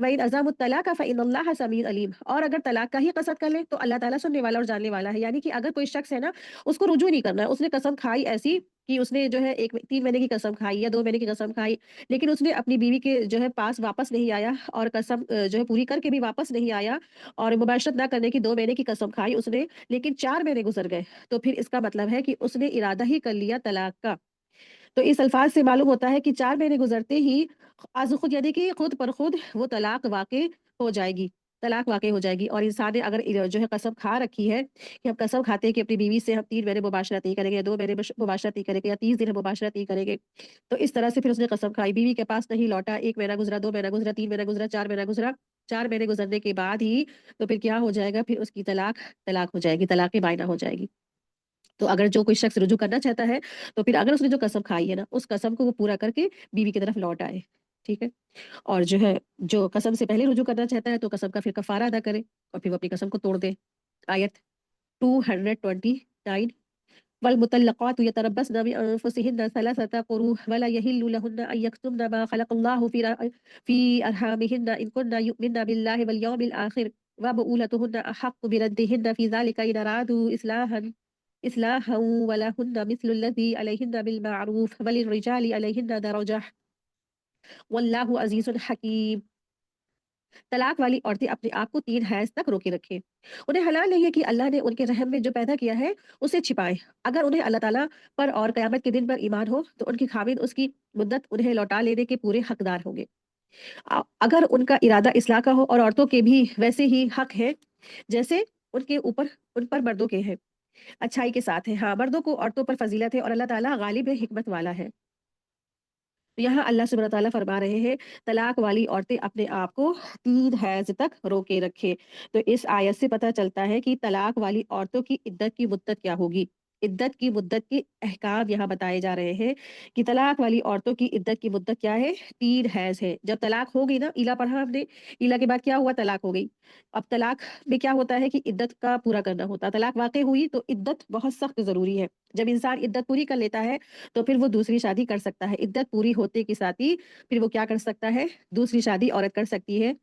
वइन अज़ामु तलाक़ा फ़इन्नल्लाह समीउन अलीम। और अगर तलाक का ही कसम कर ले तो अल्लाह ताला सुनने वाला और जानने वाला है। यानी कि अगर कोई शख्स है ना, उसको रुजू नहीं करना है, उसने कसम खाई ऐसी कि उसने जो है 3 महीने की कसम खाई या 2 महीने की कसम खाई, लेकिन उसने अपनी बीवी के जो है पास वापस नहीं आया, और कसम जो है पूरी करके भी वापस नहीं आया, और मुबाशरत ना करने की 2 महीने की कसम खाई उसने, लेकिन 4 महीने गुज़र गए, तो फिर इसका मतलब है कि उसने इरादा ही कर लिया तलाक का। तो इस अल्फाज से मालूम होता है कि 4 महीने गुज़रते ही आज खुद, यानी कि खुद पर खुद वो तलाक वाक़ई हो जाएगी, तलाक वाक़ई हो जाएगी। और इंसान ने अगर जो है कसम खा रखी है कि हम कसम खाते हैं कि अपनी बीवी से हम 3 महीने मुबाशरत नहीं करेंगे, या 2 महीने मुबाशरत नहीं करेंगे, या 30 दिन हम मुबाशरत नहीं करेंगे। तो इस तरह से फिर उसने कसम खाई, बीवी के पास नहीं लौटा, 1 महीना गुज़रा, 2 महीना गुज़रा, 3 महीना गुज़रा, 4 महीना गुज़रा, 4 महीने गुज़रने के बाद ही तो फिर क्या हो जाएगा, फिर उसकी तलाक तलाक हो जाएगी, तलाक़ बाइना हो जाएगी। तो अगर जो कोई शख्स रुजू करना चाहता है, तो फिर अगर उसने जो कसम खाई है ना, उस कसम को वो पूरा करके बीवी की तरफ लौट आए, ठीक है? और जो है, जो कसम से पहले रुजू करना चाहता है, तो कसम का फिर कफ़ारा अदा करे और फिर वो अपनी कसम को तोड़ दे। आयत 229। वल्मुतल्लक़ातु यतरब्बस्न बिअन्फुसिहिन्ना सलासata क़ुरू वला यहिल्लु लहुन्ना अन यक्तुमना मा ख़लक़ल्लाहु फ़ी अरहामिहिन्ना इन कुन्ना यु'मिन्ना बिल्लाहि वल यawmil आख़िर व बुऊलतुहुन्ना अहक़्क़ु बिरद्दिहिन्ना फ़ी ज़ालिका इन अरादू इस्लाहन वलहुन्ना मिस्लुল্লাযী अलैहिन्ना बिल-माअरूफ़ वलिर्रिजालि अलैहिन्ना दरजह वल्लाहु अज़ीज़ुन हकीम। तलाक वाली औरतें अपने आप को 3 हैज़ तक रोके रखें। उन्हें हलाल नहीं है कि अल्लाह ने उनके रहम में जो पैदा किया है, उसे छिपाएँ। अगर उन्हें अल्लाह ताला पर और क़यामत के दिन पर ईमान हो, तो उनकी ख़ाविंद उसकी मुद्दत उन्हें लौटा लेने के पूरे हक़दार होंगे। अगर उनका इरादा इस्लाह का हो, और औरतों के भी वैसे ही हक़ है, जैसे उनके ऊपर उन पर मर्दों के हैं, अच्छाई के साथ है। हाँ, मर्दों को औरतों पर फ़ज़ीलत है, और अल्लाह ताला गालिब है, हिकमत वाला है। तो यहाँ अल्लाह सुब्हानहू व तआला फरमा रहे हैं, तलाक वाली औरतें अपने आप को 3 हैज़ तक रोके रखें। तो इस आयत से पता चलता है कि तलाक वाली औरतों की इद्दत की मुद्दत क्या होगी। इद्दत की मुद्दत के अहकाम यहाँ बताए जा रहे हैं कि तलाक वाली औरतों की इद्दत की मुद्दत क्या है? 3 हैज़ है। जब तलाक हो गई ना, इला पढ़ा हमने, इला के बाद क्या हुआ? तलाक हो गई। अब तलाक में क्या होता है कि इद्दत का पूरा करना होता है। तलाक वाक़ई हुई तो इद्दत बहुत सख्त ज़रूरी है। जब इंसान इद्दत पूरी कर लेता है, तो फिर वो दूसरी शादी कर सकता है। इद्दत पूरी होते के साथ ही फिर वो क्या कर सकता है? दूसरी शादी औरत कर सकती है,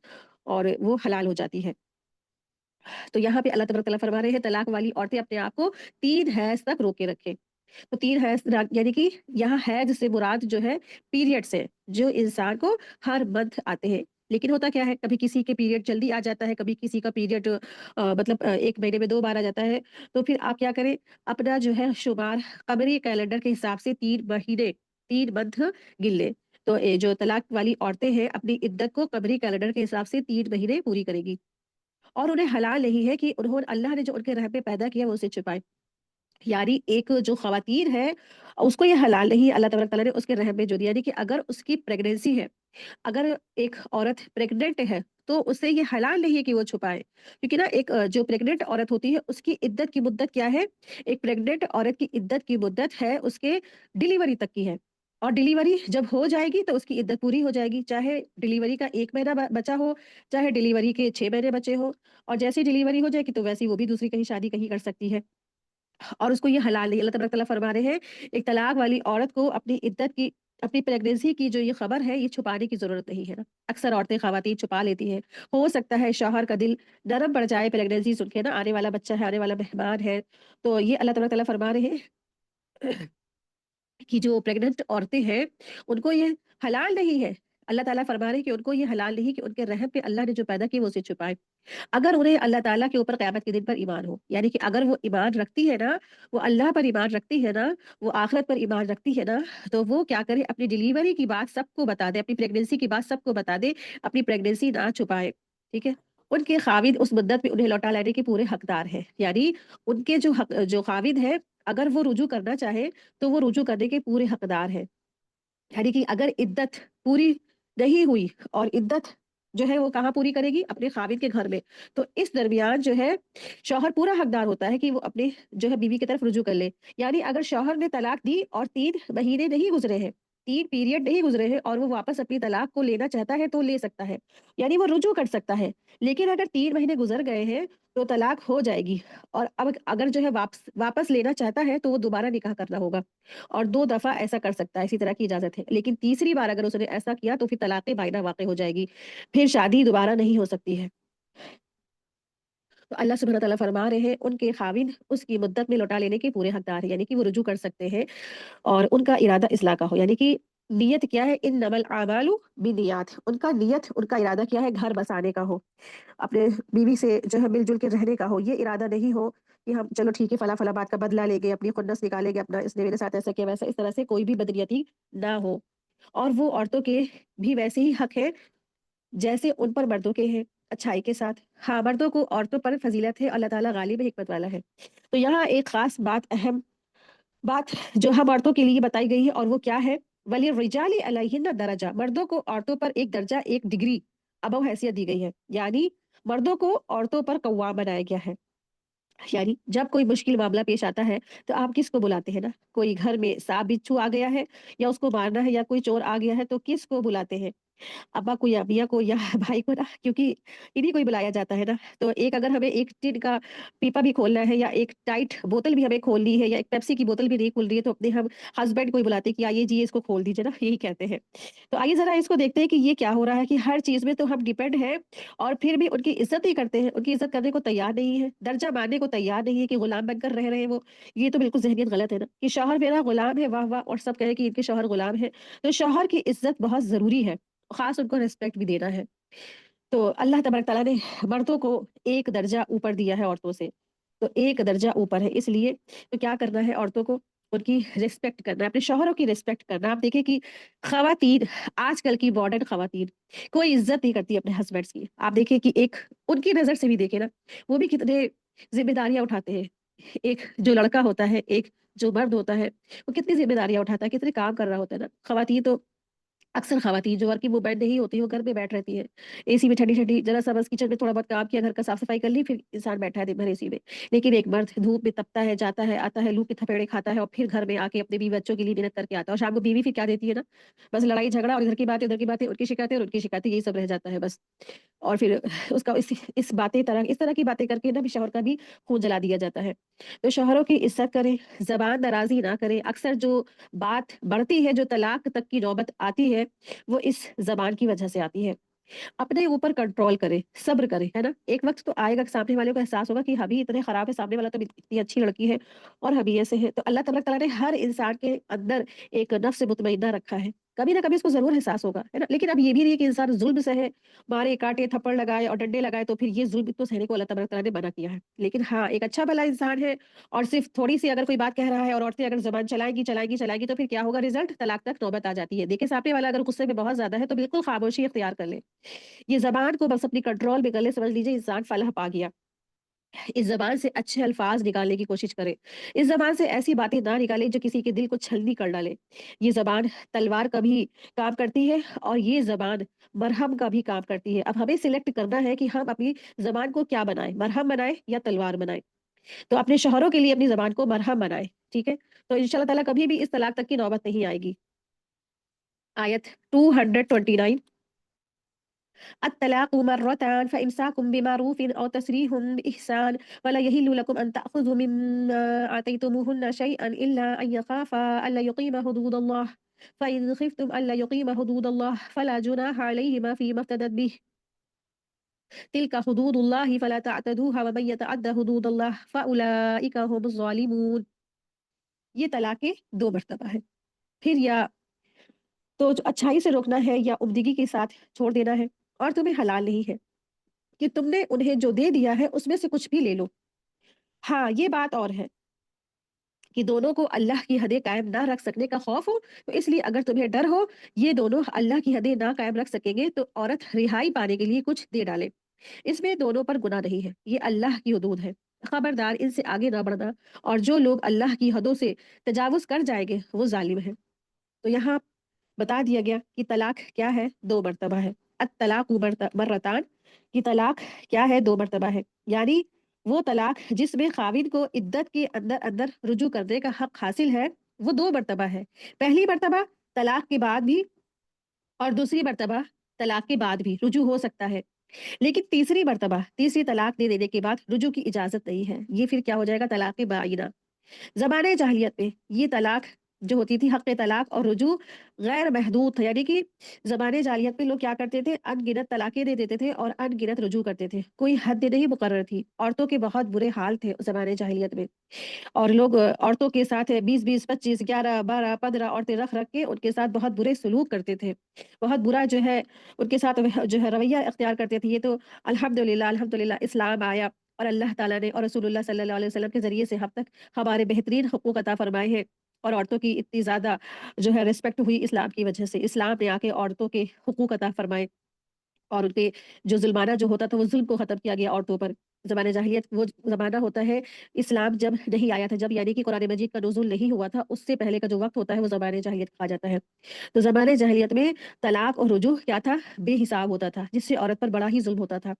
और वो हलाल हो जाती है। तो यहाँ पे अल्लाह तबारक तआला फरमा रहे हैं, तलाक वाली औरतें अपने आप को 3 हैज़ तक रोके रखें। तो 3 हैज़ यानी कि यहाँ हैज़ से मुराद जो है पीरियड्स है, जो इंसान को हर मंथ आते हैं। लेकिन होता क्या है, कभी किसी के पीरियड जल्दी आ जाता है, कभी किसी का पीरियड 1 महीने में 2 बार आ जाता है। तो फिर आप क्या करें, अपना जो है शुमार कमरी कैलेंडर के हिसाब से 3 महीने, 3 मंथ गिन लें। तो जो तलाक वाली औरतें हैं, अपनी इद्दत को कमरी कैलेंडर के हिसाब से 3 महीने पूरी करेंगी, और उन्हें हलाल नहीं है कि अल्लाह ने जो उनके रहम में पैदा किया, वो उसे छुपाएँ। यानी एक जो ख़वातीन है, उसको ये हलाल नहीं, अल्लाह तबारक तआला ने उसके रहम में जो दिया, यानी कि अगर उसकी प्रेगनेंसी है, अगर एक औरत प्रेग्नेंट है, तो उसे ये हलाल नहीं है कि वो छुपाए। क्योंकि ना एक जो प्रेग्नेंट औरत होती है, उसकी इद्दत की मुद्दत क्या है? एक प्रेग्नेंट औरत की इद्दत की मुद्दत है उसके डिलीवरी तक की है, और डिलीवरी जब हो जाएगी तो उसकी इद्दत पूरी हो जाएगी, चाहे डिलीवरी का 1 महीना बचा हो, चाहे डिलीवरी के 6 महीने बचे हो। और जैसे ही डिलीवरी हो जाएगी, तो वैसे ही वो भी दूसरी कहीं शादी कहीं कर सकती है, और उसको ये हलाल नहीं। अल्लाह तबारक तआला फरमा रहे हैं, एक तलाक वाली औरत को अपनी इद्दत की, अपनी प्रेगनेंसी की जो ये खबर है, ये छुपाने की ज़रूरत नहीं है ना। अक्सर औरतें, ख़वातीन छुपा लेती हैं। हो सकता है शौहर का दिल नरम पड़ जाए प्रेगनेंसी सुन के ना, आने वाला बच्चा है, आने वाला मेहमान है। तो ये अल्लाह तबारक तआला फरमा रहे हैं कि जो प्रेग्नेंट औरतें हैं, उनको ये हलाल नहीं है। اللہ تعالیٰ فرما رہے ہیں کہ ان کو یہ حلال نہیں کہ ان کے رحم پہ اللہ نے جو پیدا کی وہ اسے چھپائے، اگر انہیں اللہ تعالیٰ کے اوپر قیامت کے دن پر ایمان ہو، یعنی کہ اگر وہ ایمان رکھتی ہے نا، وہ اللہ پر ایمان رکھتی ہے نا، وہ آخرت پر ایمان رکھتی ہے نا، تو وہ کیا کرے، اپنی ڈیلیوری کی بات سب کو بتا دے، اپنی پریگنینسی کی بات سب کو بتا دے، اپنی پریگنینسی نہ چھپائے، ٹھیک ہے؟ ان کے خاوند اس مدت میں انہیں لوٹا لینے کے پورے حقدار ہیں، یعنی ان کے جو خاوند ہے، اگر وہ رجوع کرنا چاہے تو وہ رجوع کرنے کے پورے حقدار ہیں، یعنی کہ اگر عدت پوری نہیں ہوئی، اور عدت جو ہے وہ کہاں پوری کرے گی، اپنے خاوند کے گھر میں، تو اس درمیان جو ہے شوہر پورا حقدار ہوتا ہے کہ وہ اپنے جو ہے بیوی کی طرف رجوع کر لے، یعنی اگر شوہر نے طلاق دی اور 3 مہینے نہیں گزرے ہیں، 3 پیریڈ نہیں گزرے ہیں، اور وہ واپس اپنی طلاق کو لینا چاہتا ہے تو لے سکتا ہے، یعنی وہ رجوع کر سکتا ہے، لیکن اگر 3 مہینے گزر گئے ہیں تو طلاق ہو جائے گی، اور اب اگر جو ہے واپس لینا چاہتا ہے تو وہ دوبارہ نکاح کرنا ہوگا، اور 2 دفعہ ایسا کر سکتا ہے، اسی طرح کی اجازت ہے، لیکن تیسری بار اگر اس نے ایسا کیا تو پھر طلاق بائنہ واقع ہو جائے گی، پھر شادی دوبارہ نہیں ہو سکتی ہے۔ تو اللہ سبحانہ تعالیٰ فرما رہے ہیں ان کے خاوند اس کی مدت میں لوٹا لینے کے پورے حقدار ہیں، یعنی کہ وہ رجوع کر سکتے ہیں، اور ان کا ارادہ اصلاح کا ہو، یعنی کہ نیت کیا ہے، انما الاعمال بالنیات، ان کا نیت، ان کا ارادہ کیا ہے، گھر بسانے کا ہو، اپنے بیوی سے جو ہے مل جل کے رہنے کا ہو، یہ ارادہ نہیں ہو کہ ہم چلو ٹھیک ہے فلاں فلاں بات کا بدلہ لیں گے، اپنی خنث نکالیں گے، اپنا اس نے میرے ساتھ ایسا کیا ویسا، اس طرح سے کوئی بھی بدنیتی نہ ہو، اور وہ عورتوں کے بھی ویسے ہی حق ہے جیسے ان پر مردوں کے ہیں، اچھائی کے ساتھ، ہاں مردوں کو عورتوں پر فضیلت ہے، اللہ تعالیٰ غالب حکمت والا ہے۔ تو یہاں ایک خاص بات، اہم بات جو ہم عورتوں کے لیے بتائی گئی ہے، اور وہ کیا ہے، وَلِلرِّجَالِ عَلَيْهِنَّ درجہ، مردوں کو عورتوں پر ایک درجہ، ایک ڈگری، ابو حیثیت دی گئی ہے، یعنی مردوں کو عورتوں پر قوام بنایا گیا ہے، یعنی جب کوئی مشکل معاملہ پیش آتا ہے تو آپ کس کو بلاتے ہیں نا، کوئی گھر میں سانپ بچھو آ گیا ہے یا اس کو مارنا ہے، یا کوئی چور آ گیا ہے تو کس کو بلاتے ہیں، ابا کو یا میاں کو یا بھائی کو نا، کیونکہ انہیں کو ہی بلایا جاتا ہے نا، تو ایک اگر ہمیں ایک ٹن کا پیپا بھی کھولنا ہے، یا ایک ٹائٹ بوتل بھی ہمیں کھولنی ہے، یا ایک پیپسی کی بوتل بھی نہیں کھول رہی ہے، تو اپنے ہم ہسبینڈ کو ہی بلاتے ہیں کہ آئیے جی اس کو کھول دیجیے نا، یہی کہتے ہیں۔ تو آئیے ذرا اس کو دیکھتے ہیں کہ یہ کیا ہو رہا ہے کہ ہر چیز میں تو ہم ڈیپینڈ ہیں، اور پھر بھی ان کی عزت نہیں کرتے ہیں، ان کی عزت کرنے کو تیار نہیں ہے، درجہ ماننے کو تیار نہیں ہے، کہ غلام بن کر رہ رہے ہیں وہ، یہ تو بالکل ذہنیت غلط ہے نا، کہ شوہر میرا غلام ہے، واہ واہ، اور سب کہیں کہ ان کے شوہر غلام ہے، تو شوہر کی عزت بہت ضروری ہے، خاص ان کو ریسپیکٹ بھی دینا ہے۔ تو اللہ تبارک تعالیٰ نے مردوں کو ایک درجہ اوپر دیا ہے عورتوں سے، تو ایک درجہ اوپر ہے، اس لیے تو کیا کرنا ہے عورتوں کو، ان کی ریسپیکٹ کرنا ہے، اپنے شوہروں کی ریسپیکٹ کرنا۔ آپ دیکھیں کہ خواتین، آج کل کی ماڈرن خواتین کوئی عزت نہیں کرتی اپنے ہسبینڈس کی، آپ دیکھیں کہ ایک ان کی نظر سے بھی دیکھیں نا، وہ بھی کتنے ذمہ داریاں اٹھاتے ہیں، ایک جو لڑکا ہوتا ہے، ایک جو مرد ہوتا ہے، وہ کتنی ذمہ داریاں اٹھاتا ہے، کتنے کام کر رہا ہوتا ہے نا، خواتین تو اکثر خواتین جو ورکنگ وومین نہیں ہوتی، وہ گھر میں بیٹھ رہتی ہے، اے سی میں ٹھنڈی ٹھنڈی، ذرا سا بس کچن میں تھوڑا بہت کام کیا، گھر کا صاف صفائی کر لی، پھر انسان بیٹھا ہے دن بھر اے سی میں، لیکن ایک مرد دھوپ میں تپتا ہے، جاتا ہے، آتا ہے، لو کے تھپیڑے کھاتا ہے، اور پھر گھر میں آ کے اپنے بیوی بچوں کے لیے محنت کر کے آتا ہے، اور شام کو بیوی پھر کیا دیتی ہے نا، بس لڑائی جھگڑا، اور ادھر کی باتیں ادھر کی باتیں، ان کی شکایتیں اور ان کی شکایتیں، یہی سب رہ جاتا ہے بس، اور پھر اس کا اس طرح کی باتیں کر کے نا بھی شوہر کا بھی خون جلا دیا جاتا ہے۔ تو شوہروں کی عزت کریں، زبان درازی نہ کریں، اکثر جو بات بڑھتی ہے، جو طلاق تک کی نوبت آتی ہے، وہ اس زبان کی وجہ سے آتی ہے۔ اپنے اوپر کنٹرول کرے، صبر کرے، ہے نا، ایک وقت تو آئے گا کہ سامنے والے کو احساس ہوگا کہ ہمیں اتنے خراب ہے، سامنے والا تو اتنی اچھی لڑکی ہے اور ہم ایسے ہیں، تو اللہ تبارک تعالیٰ نے ہر انسان کے اندر ایک نفس مطمئنہ رکھا ہے، کبھی نہ کبھی اس کو ضرور احساس ہوگا، ہے نا، لیکن اب یہ بھی نہیں ہے کہ انسان ظلم سہے، مارے کاٹے تھپڑ لگائے اور ڈنڈے لگائے، تو پھر یہ ظلم تو سہنے کو اللہ تبارک تعالیٰ نے منع کیا ہے، لیکن ہاں ایک اچھا بھلا انسان ہے، اور صرف تھوڑی سی اگر کوئی بات کہہ رہا ہے اور عورتیں اگر زبان چلائیں گی تو پھر کیا ہوگا، رزلٹ طلاق تک نوبت آ جاتی ہے۔ دیکھیں سامنے والا اگر غصے میں بہت زیادہ ہے تو بالکل خاموشی اختیار کر لے، یہ زبان کو بس اپنی کنٹرول میں کر لے، سمجھ لیجیے انسان فلاح پا گیا۔ اس زبان سے اچھے الفاظ نکالنے کی کوشش کرے، اس زبان سے ایسی باتیں نہ نکالے جو کسی کے دل کو چھلنی کر ڈالے، یہ زبان تلوار کا بھی کام کرتی ہے، اور یہ زبان مرہم کا بھی کام کرتی ہے۔ اب ہمیں سلیکٹ کرنا ہے کہ ہم اپنی زبان کو کیا بنائیں، مرہم بنائیں یا تلوار بنائیں، تو اپنے شوہروں کے لیے اپنی زبان کو مرہم بنائیں، ٹھیک ہے، تو انشاءاللہ تعالیٰ کبھی بھی اس طلاق تک کی نوبت نہیں آئے گی۔ آیت 229، الطلاق مرتان فإمساك بمعروف أو تسريح بإحسان ولا يحل لكم أن تأخذوا مما آتيتموهن شيئا إلا أن يخافا ألا يقيما حدود الله فإن خفتم ألا يقيما حدود الله فلا جناح عليهما فيما افتدت به تلك حدود الله فلا تعتدوها ومن يتعد حدود الله فأولئك هم الظالمون۔ یہ طلاق 2 مرتبہ ہے، پھر یا तो जो अच्छाई से रोकना है या उम्दगी के साथ छोड़ देना है, और तुम्हें हलाल नहीं है कि तुमने उन्हें जो दे दिया है उसमें से कुछ भी ले लो। हाँ, ये बात और है कि दोनों को अल्लाह की हदें कायम ना रख सकने का खौफ हो, तो इसलिए अगर तुम्हें डर हो ये दोनों अल्लाह की हदें ना कायम रख सकेंगे, तो औरत रिहाई पाने के लिए कुछ दे डाले। इसमें दोनों पर गुनाह नहीं है, ये अल्लाह की हदूद है। खबरदार इनसे आगे ना बढ़ना, और जो लोग अल्लाह की हदों से तजावुज कर जाएंगे वो जालिम है। तो यहाँ बता दिया गया कि तलाक क्या है, 2 मर्तबा है। अत-तलाक़ु मर्रतान, कि तलाक क्या है, 2 मर्तबा है। यानी वो तलाक जिसमें ख़ाविन को इद्दत के अंदर-अंदर रुजू करने का हक़ हासिल है, वो 2 मर्तबा है। पहली मर्तबा तलाक के बाद भी, और दूसरी मर्तबा तलाक के बाद भी रुजू हो सकता है। लेकिन तीसरी मर्तबा, तीसरी तलाक दे देने के बाद रुजू की इजाज़त नहीं है। ये फिर क्या हो जाएगा, तलाक़ बाइना। ज़माने जाहिलियत में ये तलाक जो होती थी, हक़ तलाक और रुजू गैर महदूद था। यानी कि ज़माने जाहिलियत में लोग क्या करते थे, अनगिनत तलाक़ें दे देते थे और अनगिनत रुजू करते थे। कोई हद नहीं मुकर्रर थी। औरतों के बहुत बुरे हाल थे उस ज़माने जाहिलियत में। और लोग औरतों के साथ 20-20, 25, 11, 12, 15 औरतें रख-रख के उनके साथ बहुत बुरे सलूक करते थे। बहुत बुरा जो है उनके साथ जो है रवैया इख्तियार करते थे। ये तो अल्हम्दुलिल्लाह अल्हम्दुलिल्लाह इस्लाम आया और अल्लाह ताला ने और रसूलुल्लाह सल्लल्लाहु अलैहि वसल्लम के ज़रिए से हम तक हमारे बेहतरीन हुकूक अता फ़रमाए हैं, और औरतों की इतनी ज़्यादा जो है रिस्पेक्ट हुई इस्लाम की वजह से। इस्लाम ने आके औरतों के हुकूक अता फ़रमाए, और उनपे जो ज़ुल्माना जो होता था वो ज़ुल्म को ख़त्म किया गया औरतों पर। ज़माने जाहिलियत वो ज़माना होता है, इस्लाम जब नहीं आया था, जब यानी कि कुरान मजीद का नुज़ूल नहीं हुआ था, उससे पहले का जो वक़्त होता है वो ज़माने जाहिलियत कहा जाता है। तो ज़माने जाहिलियत में तलाक और रुजू क्या था, बेहिसाब होता था, जिससे औरत पर बड़ा ही ज़ुल्म होता था।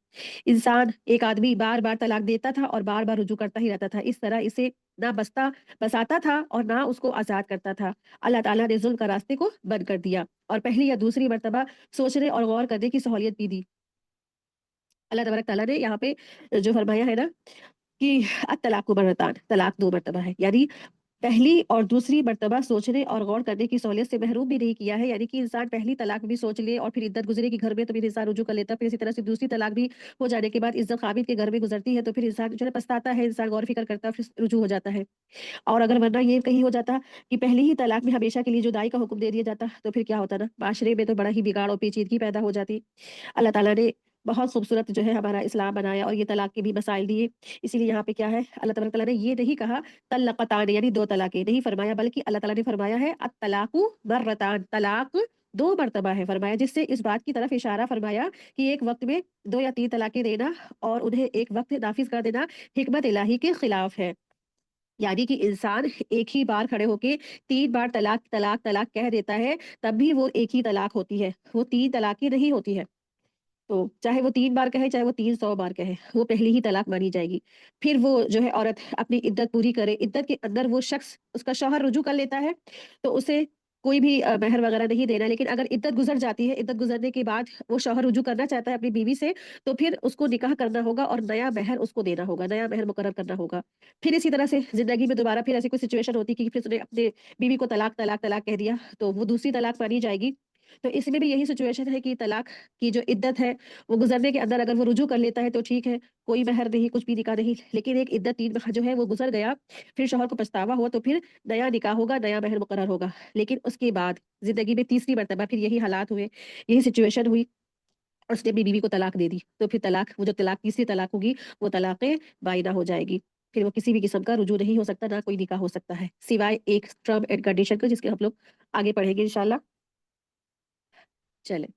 इंसान, एक आदमी बार-बार तलाक देता था और बार-बार रुजू करता ही रहता था। इस तरह इसे ना बसाता था और ना उसको आज़ाद करता था। अल्लाह ताला ने ज़ुल्म का रास्ते को बंद कर दिया, और पहली या दूसरी मर्तबा सोचने और गौर करने की सहूलियत भी दी। अल्लाह तबारक तआला ने यहाँ पे जो फरमाया है ना कि अत-तलाक़ु मर्रतान, तलाक 2 मर्तबा है। यानी पहली और दूसरी मर्तबा सोचने और गौर करने की सहूलियत से महरूम भी नहीं किया है। यानी कि इंसान पहली तलाक भी सोच ले और फिर इद्दत गुज़रेगी घर में, तो फिर इंसान रुजू कर लेता है। फिर इसी तरह से दूसरी तलाक भी हो जाने के बाद इज़्ज़त ख़ाविन के घर में गुज़रती है, तो फिर इंसान जो है पछताता है, इंसान गौर फ़िक्र करता है, फिर रुजू हो जाता है। और अगर वरना ये कहीं हो जाता कि पहली ही तलाक में हमेशा के लिए जुदाई का हुक्म दे दिया जाता, तो फिर क्या होता ना, माशरे में तो बड़ा ही बिगाड़ और पेचीदगी पैदा हो जाती। अल्लाह ताला ने बहुत खूबसूरत जो है हमारा इस्लाम बनाया और ये तलाक के भी मसाइल दिए। इसीलिए यहाँ पे क्या है, अल्लाह तबारक तआला ने ये नहीं कहा तल्लक़तान यानी 2 तलाक़ें नहीं फरमाया, बल्कि अल्लाह ताला ने फरमाया है अत-तलाक़ु मर्रतान, तलाक 2 मर्तबा है फरमाया, जिससे इस बात की तरफ इशारा फरमाया कि एक वक़्त में 2 या 3 तलाक़ें देना और उन्हें एक वक़्त नाफ़िज़ कर देना हिकमत इलाही के खिलाफ है। यानी कि इंसान एक ही बार खड़े होके 3 बार तलाक, तलाक, तलाक कह देता है, तब भी वो एक ही तलाक होती है। वो 3 तलाक़ें नहीं होती है। तो चाहे वो 3 बार कहे, चाहे वो 300 बार कहे, वो पहली ही तलाक मानी जाएगी। फिर वो जो है औरत अपनी इद्दत पूरी करे, इद्दत के अंदर वो शख्स, उसका शौहर रुजू कर लेता है, तो उसे कोई भी महर वगैरह नहीं देना। लेकिन अगर इद्दत गुज़र जाती है, इद्दत गुज़रने के बाद वो शौहर रुजू करना चाहता है अपनी बीवी से, तो फिर उसको निकाह करना होगा और नया महर उसको देना होगा, नया महर मुकर्रर करना होगा। फिर इसी तरह से ज़िंदगी में दोबारा फिर ऐसी कोई सिचुएशन होती कि फिर उसने अपने बीवी को तलाक, तलाक, तलाक कह दिया, तो वो दूसरी तलाक मानी जाएगी। तो इसमें भी यही सिचुएशन है कि तलाक की जो इद्दत है, वो गुज़रने के अंदर अगर वो रुजू कर लेता है तो ठीक है, कोई महर नहीं, कुछ भी निकाह नहीं। लेकिन एक इद्दत 3 माह जो है वो गुज़र गया, फिर शौहर को पछतावा हुआ, तो फिर नया निकाह होगा, नया महर मुकर्रर होगा। लेकिन उसके बाद ज़िंदगी में तीसरी मर्तबा फिर यही हालात हुए, यही सिचुएशन हुई और उसने अपनी बीवी को तलाक दे दी। तो फिर तलाक, वो जो तलाक तीसरी तलाक होगी, वो तलाक़े बाइना हो जाएगी। फिर वो किसी भी किस्म का रुजू नहीं हो सकता, ना कोई निकाह हो सकता है, सिवाय एक टर्म एंड कंडीशन के, जिसके हम लोग आगे पढ़ेंगे इंशाअल्लाह। चलें।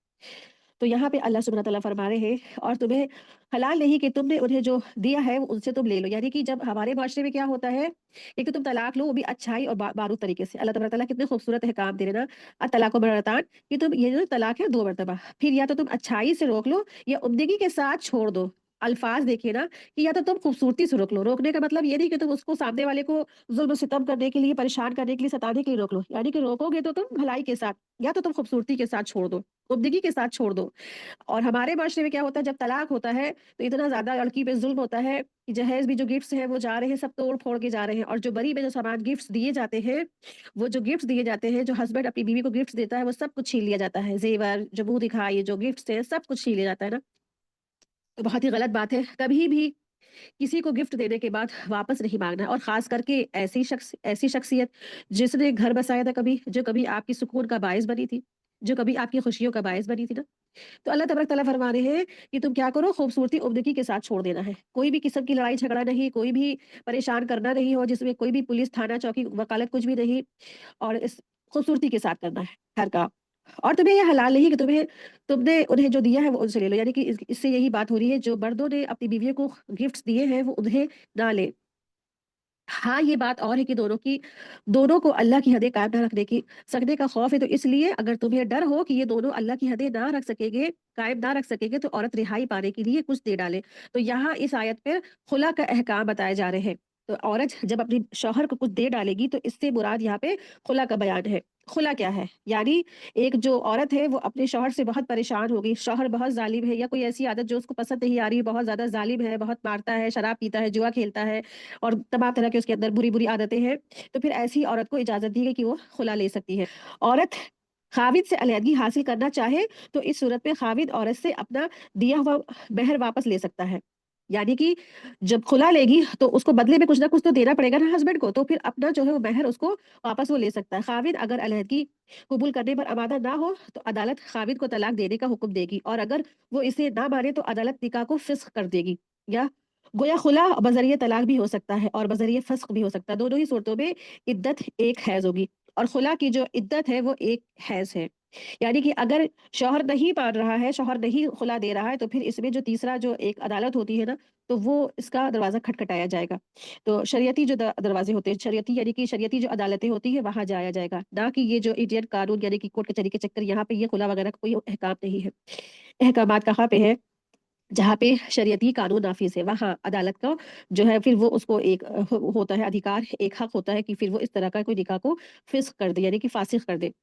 तो यहाँ पे अल्लाह सुब्हानहू तआला फरमा रहे हैं, और तुम्हें हलाल नहीं कि तुमने उन्हें जो दिया है वो उनसे तुम ले लो। यानी कि जब हमारे माशरे में क्या होता है, एक तो तुम तलाक लो, वो भी अच्छाई और बारूद तरीके से। अल्लाह तबारक तआला कितने खूबसूरत अहकाम दे रहे हैं ना, तलाक़ मरतान, कि तुम ये जो तलाक है 2 मरतबा, फिर या तो तुम अच्छाई से रोक लो या उम्दगी के साथ छोड़ दो। अल्फाज देखिए ना, कि या तो तुम खूबसूरती से रोक लो। रोकने का मतलब ये नहीं कि तुम उसको, सामने वाले को ज़ुल्म सितम करने के लिए, परेशान करने के लिए, सताने के लिए रोक लो। यानी कि रोकोगे तो तुम भलाई के साथ, या तो तुम खूबसूरती के साथ छोड़ दो, उम्दगी के साथ छोड़ दो। और हमारे माशरे में क्या होता है, जब तलाक होता है तो इतना ज़्यादा लड़की पे ज़ुल्म होता है कि जहेज़ भी जो गिफ्ट्स हैं वो जा रहे हैं, सब तोड़-फोड़ के जा रहे हैं, और जो बरी में जो सामान गिफ्ट्स दिए जाते हैं, वो जो गिफ्ट्स दिए जाते हैं, जो हस्बैंड अपनी बीवी को गिफ्ट्स देता है, वो सब कुछ छीन लिया जाता है। ज़ेवर, जो मुँह दिखाई, जो गिफ्ट्स हैं, सब कुछ छीन लिया जाता है ना। तो बहुत ही गलत बात है। कभी भी किसी को गिफ्ट देने के बाद वापस नहीं माँगना, और ख़ास करके ऐसी शख्सियत जिसने घर बसाया था कभी, जो कभी आपकी सुकून का बायस बनी थी। जो कभी आपकी खुशियों का बायस बनी थी ना। तो अल्लाह तबारक तआला फरमा रहे हैं कि तुम क्या करो, खूबसूरती उम्दगी के साथ छोड़ देना है। कोई भी किस्म की लड़ाई झगड़ा नहीं, कोई भी परेशान करना नहीं हो, जिसमें कोई भी पुलिस, थाना, चौकी, वकालत कुछ भी नहीं, और इस खूबसूरती के साथ करना है हर काम। और तुम्हें ये हलाल नहीं कि तुमने उन्हें जो दिया है वो उनसे ले लो। यानी कि इससे यही बात हो रही है, जो मर्दों ने अपनी बीवियों को गिफ्ट्स दिए हैं वो उन्हें ना लें। हाँ, ये बात और है कि दोनों को अल्लाह की हदें कायम ना रखने की सकने का खौफ है, तो इसलिए अगर तुम्हें डर हो कि ये दोनों अल्लाह की हदें ना रख सकेंगे, कायम ना रख सकेंगे, तो औरत रिहाई पाने के लिए कुछ दे डाले। तो यहाँ इस आयत में खुला का अहकाम बताए जा रहे हैं। तो औरत जब अपने शौहर को कुछ दे डालेगी, तो इससे मुराद यहाँ पे खुला का बयान है। खुला क्या है? यानी एक जो औरत है वो अपने शौहर से बहुत परेशान हो गई, शौहर बहुत ज़ालिम है, या कोई ऐसी आदत जो उसको पसंद नहीं आ रही, बहुत ज़्यादा ज़ालिम है, बहुत मारता है, शराब पीता है, जुआ खेलता है, और तमाम तरह के उसके अंदर बुरी-बुरी आदतें हैं, तो फिर ऐसी औरत को इजाज़त दी गई कि वो खुला ले सकती है। औरत ख़ाविद से अलहदगी हासिल करना चाहे, तो इस सूरत में ख़ाविद औरत से अपना दिया हुआ महर वापस ले सकता है। यानी कि जब खुला लेगी, तो उसको बदले में कुछ ना कुछ तो देना पड़ेगा ना हस्बैंड को, तो फिर अपना जो है वो महर उसको वापस वो ले सकता है। ख़ाविद अगर अलहदगी कबूल करने पर आमादा ना हो, तो अदालत ख़ाविद को तलाक देने का हुक्म देगी, और अगर वो इसे ना माने, तो अदालत निकाह को फ़िस्ख़ कर देगी। या गोया खुला बज़रिए तलाक भी हो सकता है और बज़रिए फ़स्ख़ भी हो सकता है। दोनों ही सूरतों में इद्दत एक हैज़ होगी, और खुला की जो इद्दत है वो एक हैज़ है। यानी कि अगर शौहर नहीं मान रहा है, शौहर नहीं खुला दे रहा है, तो फिर इसमें जो तीसरा जो एक अदालत होती है ना, तो वो इसका दरवाज़ा खटखटाया जाएगा। तो शरीयती जो दरवाज़े होते हैं, शरीयती यानी कि शरीयती जो अदालतें होती हैं, वहाँ जाया जाएगा। ना कि ये जो इंडियन कानून यानी कि कोर्ट कचहरी के चक्कर, यहाँ पे ये खुला वगैरह का कोई अहकाम नहीं है। अहकामात कहाँ पे है? जहाँ पे शरीयती कानून नाफ़िज़ है, वहाँ अदालत का जो है फिर वो उसको एक होता है अधिकार, एक हक होता है कि फिर वो इस तरह का कोई निकाह को फ़िस्ख़ कर दे, यानी कि फ़ासिख़ कर दे,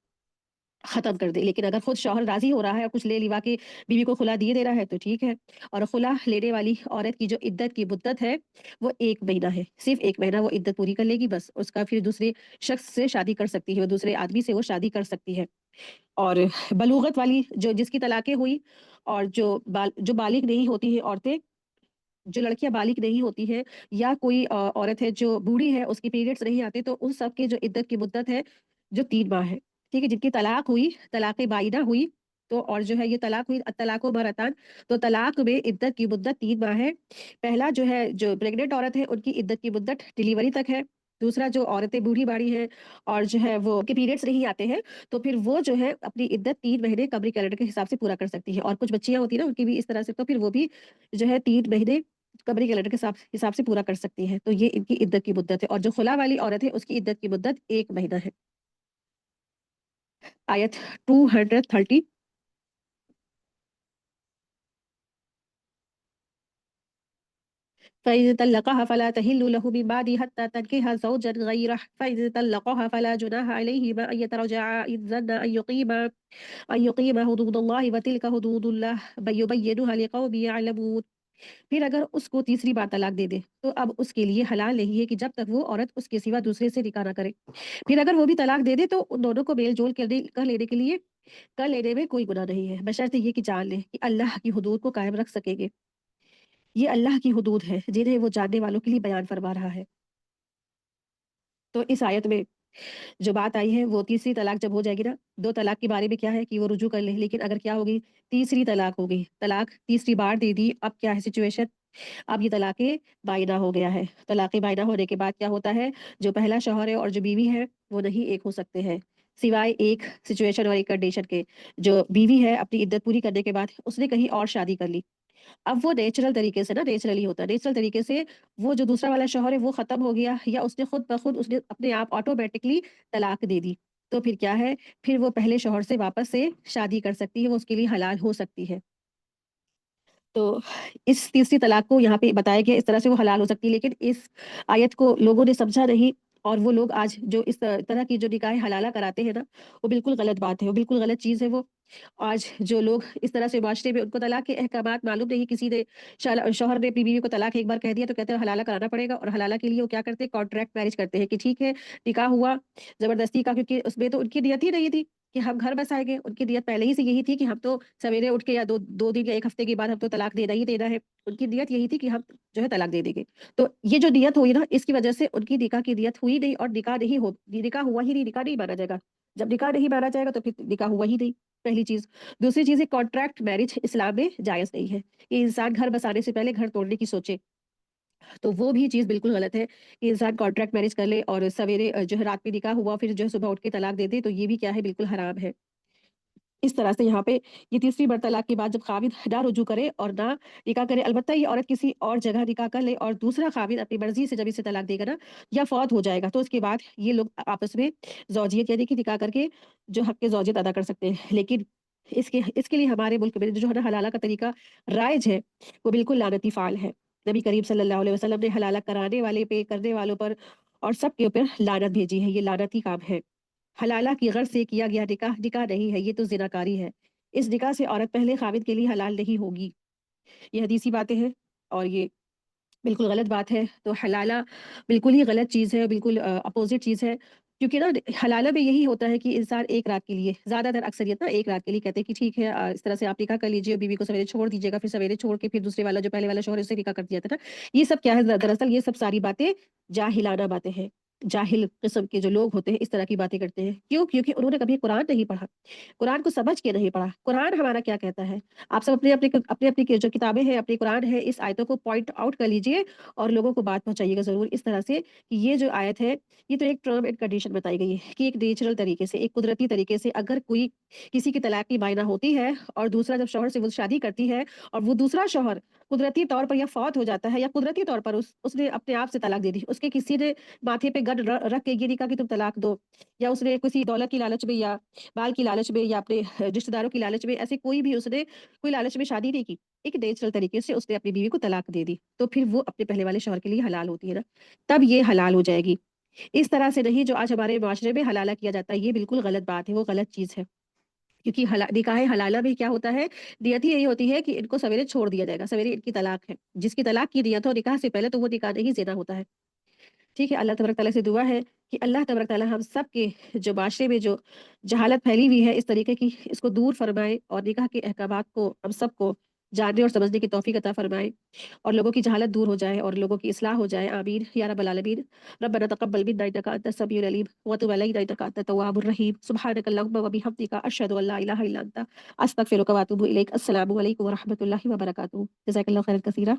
ख़त्म कर दे। लेकिन अगर खुद शौहर राज़ी हो रहा है और कुछ ले लिवा के बीवी को खुला दिए दे रहा है, तो ठीक है। और खुला लेने वाली औरत की जो इद्दत की मुद्दत है, वो 1 महीना है। सिर्फ़ 1 महीना वो इद्दत पूरी कर लेगी, बस। उसका फिर दूसरे शख़्स से शादी कर सकती है, वो दूसरे आदमी से वो शादी कर सकती है। और बलूगत वाली जो जिसकी तलाक़ें हुई, और जो बालिग़ नहीं होती हैं औरतें, जो लड़कियाँ बालिग़ नहीं होती हैं, या कोई औरत है जो बूढ़ी है, उसकी पीरियड्स नहीं आते, तो उन सब की जो इद्दत की मुद्दत है, जो 3 माह है, ठीक है? जिनकी तलाक हुई, तलाक़े बाइना हुई, तो और जो है ये तलाक हुई अत-तलाक़ु मरतान, तो तलाक में इद्दत की मुद्दत 3 माह है। पहला जो है, जो प्रेग्नेंट औरत है, उनकी इद्दत की मुद्दत डिलीवरी तक है। दूसरा, जो औरतें बूढ़ी-बाड़ी हैं और जो है वो उनके पीरियड्स नहीं आते हैं, तो फिर वो जो है अपनी इद्दत 3 महीने कमरी कैलेंडर के हिसाब से पूरा कर सकती है। और कुछ बच्चियाँ होती हैं ना, उनकी भी इस तरह से, तो फिर वो भी जो है 3 महीने कमरी कैलेंडर के हिसाब से पूरा कर सकती हैं। तो ये इनकी इद्दत की मुद्दत है, और जो खुला वाली औरत है, उसकी इद्दत की मुद्दत 1 महीना है। आयत 230। फ़إذا طلقها فلا تحل له من بعده حتى تنكح زوجا غيره فإذا طلقها فلا جناح عليهما أن يتراجعا إن ظنا أن يقيما حدود الله وتلك حدود الله يبينها لقوم يعلمون। फिर अगर उसको तीसरी बार तलाक दे दे, तो अब उसके लिए हलाल नहीं है कि जब तक वो औरत उसके सिवा दूसरे से निकाह ना करे। फिर अगर वो भी तलाक दे दे, तो उन दोनों को मेल-जोल कर लेने में कोई गुनाह नहीं है, बशर्ते ये कि जान लें कि अल्लाह की हुदूद को कायम रख सकेंगे। ये अल्लाह की हुदूद है, जिन्हें वो जानने वालों के लिए बयान फरमा रहा है। तो इस आयत में जो बात आई है, वो तीसरी तलाक जब हो जाएगी ना, 2 तलाक के बारे में क्या है कि वो रुजू कर ले, लेकिन अगर क्या होगी, तीसरी तलाक हो गई, तलाक तीसरी बार दे दी, अब क्या है सिचुएशन? अब ये तलाक़े बाइना हो गया है। तलाक़े बाइना होने के बाद क्या होता है, जो पहला शौहर है और जो बीवी है, वो नहीं एक हो सकते हैं, सिवाय एक सिचुएशन और एक कंडीशन के। जो बीवी है, अपनी इद्दत पूरी करने के बाद उसने कहीं और शादी कर ली। अब वो नेचुरल तरीके से ना, नेचुरली होता है, नेचुरल तरीके से वो जो दूसरा वाला शौहर है वो ख़त्म हो गया, या उसने खुद ब खुद उसने अपने आप ऑटोमैटिकली तलाक दे दी। तो फिर क्या है, फिर वो पहले शौहर से वापस से शादी कर सकती है, वो उसके लिए हलाल हो सकती है। तो इस तीसरी तलाक को यहाँ पे बताया गया, इस तरह से वो हलाल हो सकती है, लेकिन इस आयत को लोगों ने समझा नहीं, और वो लोग आज जो इस तरह की जो निकाह हलाला कराते हैं ना, वो बिल्कुल गलत बात है, वो बिल्कुल गलत चीज़ है वो। आज जो लोग इस तरह से माशरे में, उनको तलाक के अहकामात मालूम नहीं, किसी ने शौहर ने अपनी बीवी को तलाक एक बार कह दिया, तो कहते हैं हलाला कराना पड़ेगा, और हलाला के लिए वो क्या करते हैं, कॉन्ट्रैक्ट मैरिज करते हैं कि ठीक है, निकाह हुआ ज़बरदस्ती का, क्योंकि उसमें तो उनकी नियत ही नहीं थी कि हम घर बसाएँगे। उनकी नियत पहले ही से यही थी कि हम तो सवेरे उठ के, या 2 दिन या 1 हफ्ते के बाद हम तो तलाक देना ही देना है। उनकी नियत यही थी कि हम जो है तलाक दे देंगे। तो ये जो नियत हुई ना, इसकी वजह से उनकी निकाह की नियत हुई नहीं, और निकाह हुआ ही नहीं, निकाह नहीं माना जाएगा। जब निकाह नहीं माना जाएगा, तो फिर निकाह हुआ ही नहीं। पहली चीज़। दूसरी चीज़ है कॉन्ट्रैक्ट मैरिज इस्लाम में जायज़ नहीं है। कि इंसान घर बसाने से पहले घर तोड़ने की सोचे, तो वो भी चीज़ बिल्कुल गलत है कि इंसान कॉन्ट्रैक्ट मैरिज कर ले और सवेरे जो है रात में निकाह हुआ फिर जो है सुबह उठ के तलाक दे दे, तो ये भी क्या है बिल्कुल हराम है। इस तरह से यहाँ पे ये तीसरी बार तलाक के बाद जब ख़ाविंद ना रुजू करे और ना निकाह करे, अलबत्ता ये औरत किसी और जगह निकाह कर ले और दूसरा ख़ाविंद अपनी मर्ज़ी से जब इसे तलाक देगा ना या फ़ौत हो जाएगा, तो उसके बाद ये लोग आपस में ज़ौजियत यानी कि निकाह करके जो हक़ ज़ौजियत अदा कर सकते हैं। लेकिन इसके लिए हमारे मुल्क में जो है ना हलाला का तरीका राइज है, वो बिल्कुल लानती फ़ाल है। नबी करीम सल्लल्लाहु अलैहि वसल्लम ने हलाला कराने वाले पे, करने वालों पर और सबके ऊपर लानत भेजी है, ये लानती काम है। हलाला की गर्ज से किया गया निकाह, निकाह नहीं है, ये तो ज़िनाकारी है। इस निकाह से औरत पहले ख़ाविंद के लिए हलाल नहीं होगी। ये हदीसी बातें हैं और ये बिल्कुल गलत बात है। तो हलाला बिल्कुल ही गलत चीज़ है, बिल्कुल अपोज़िट चीज़ है। क्योंकि ना हलाला में यही होता है कि इंसान एक रात के लिए, ज़्यादातर अक्सरियत ना एक रात के लिए कहते हैं कि ठीक है इस तरह से आप निकाह कर लीजिए, बीवी को सवेरे छोड़ दीजिएगा, फिर सवेरे छोड़ के फिर दूसरे वाला जो पहले वाला शौहर है उससे निकाह कर दिया था ना। ये सब क्या है दरअसल ये सब सारी बातें जाहिलाना बातें हैं। जाहिल किस्म के जो लोग होते हैं इस तरह की बातें करते हैं। क्यों? क्योंकि उन्होंने कभी कुरान नहीं पढ़ा। कुरान को समझ के नहीं पढ़ा। कुरान हमारा क्या कहता है? आप सब अपनी-अपनी जो किताबें हैं, अपनी कुरान है, इस आयतों को पॉइंट आउट कर लीजिए और लोगों को बात पहुँचाइएगा ज़रूर इस तरह से कि ये जो आयत है, ये तो एक टर्म एंड कंडीशन बताई गई है कि एक नेचुरल तरीके से, एक कुदरती तरीके से अगर कोई किसी की तलाक की मायना होती है और दूसरा जब शौहर से वो शादी करती है और वो दूसरा शौहर कुदरती तौर पर या फ़ौत हो जाता है या कुदरती तौर पर उसने अपने आप से तलाक दे दी। उसके किसी ने माथे पे गन र रख के ये नहीं कहा कि तुम तलाक दो या उसने किसी दौलत की लालच में या बाल की लालच में या अपने रिश्तेदारों की लालच में ऐसे कोई भी उसने कोई लालच में शादी नहीं की। एक नेचुरल तरीके से उसने अपनी बीवी को तलाक दे दी। तो फिर वो अपने पहले वाले शौहर के लिए हलाल होती है ना, तब ये हलाल हो जाएगी। इस तरह से नहीं जो आज हमारे माशरे में हलाला किया जाता है, ये बिल्कुल गलत बात है, वो गलत चीज़ है। क्योंकि निकाह हलाला में क्या होता है, नियत ही यही होती है कि इनको सवेरे छोड़ दिया जाएगा, सवेरे इनकी तलाक है। जिसकी तलाक की नियत हो निकाह से पहले तो वो निकाह नहीं ज़िना होता है। ठीक है, अल्लाह तबारक तआला से दुआ है कि अल्लाह तबारक तआला हम सब के जो माशरे में जो जहालत फैली हुई है इस तरीके की, इसको दूर फरमाए और निकाह के अहकामात को हम सबको जानने और समझने की तौफीक अता फरमाए और लोगों की जहालत दूर हो जाए और लोगों की इस्लाह हो जाए। आमीन या रब्बल आलमीन। रब्बना तक़ब्बल मिन्ना इन्नका अंतस समीउल अलीम व तुब अलैना इन्नका अंतत तव्वाबुर रहीम। सुब्हानक अल्लाहुम्मा व बिहम्दिका अशहदु अन ला इलाहा इल्ला अंता अस्तगफिरुका व अतूबु इलैक। अस्सलामु अलैकुम व रहमतुल्लाहि व बरकातुहू। जज़ाकल्लाहु खैरन कसीरा।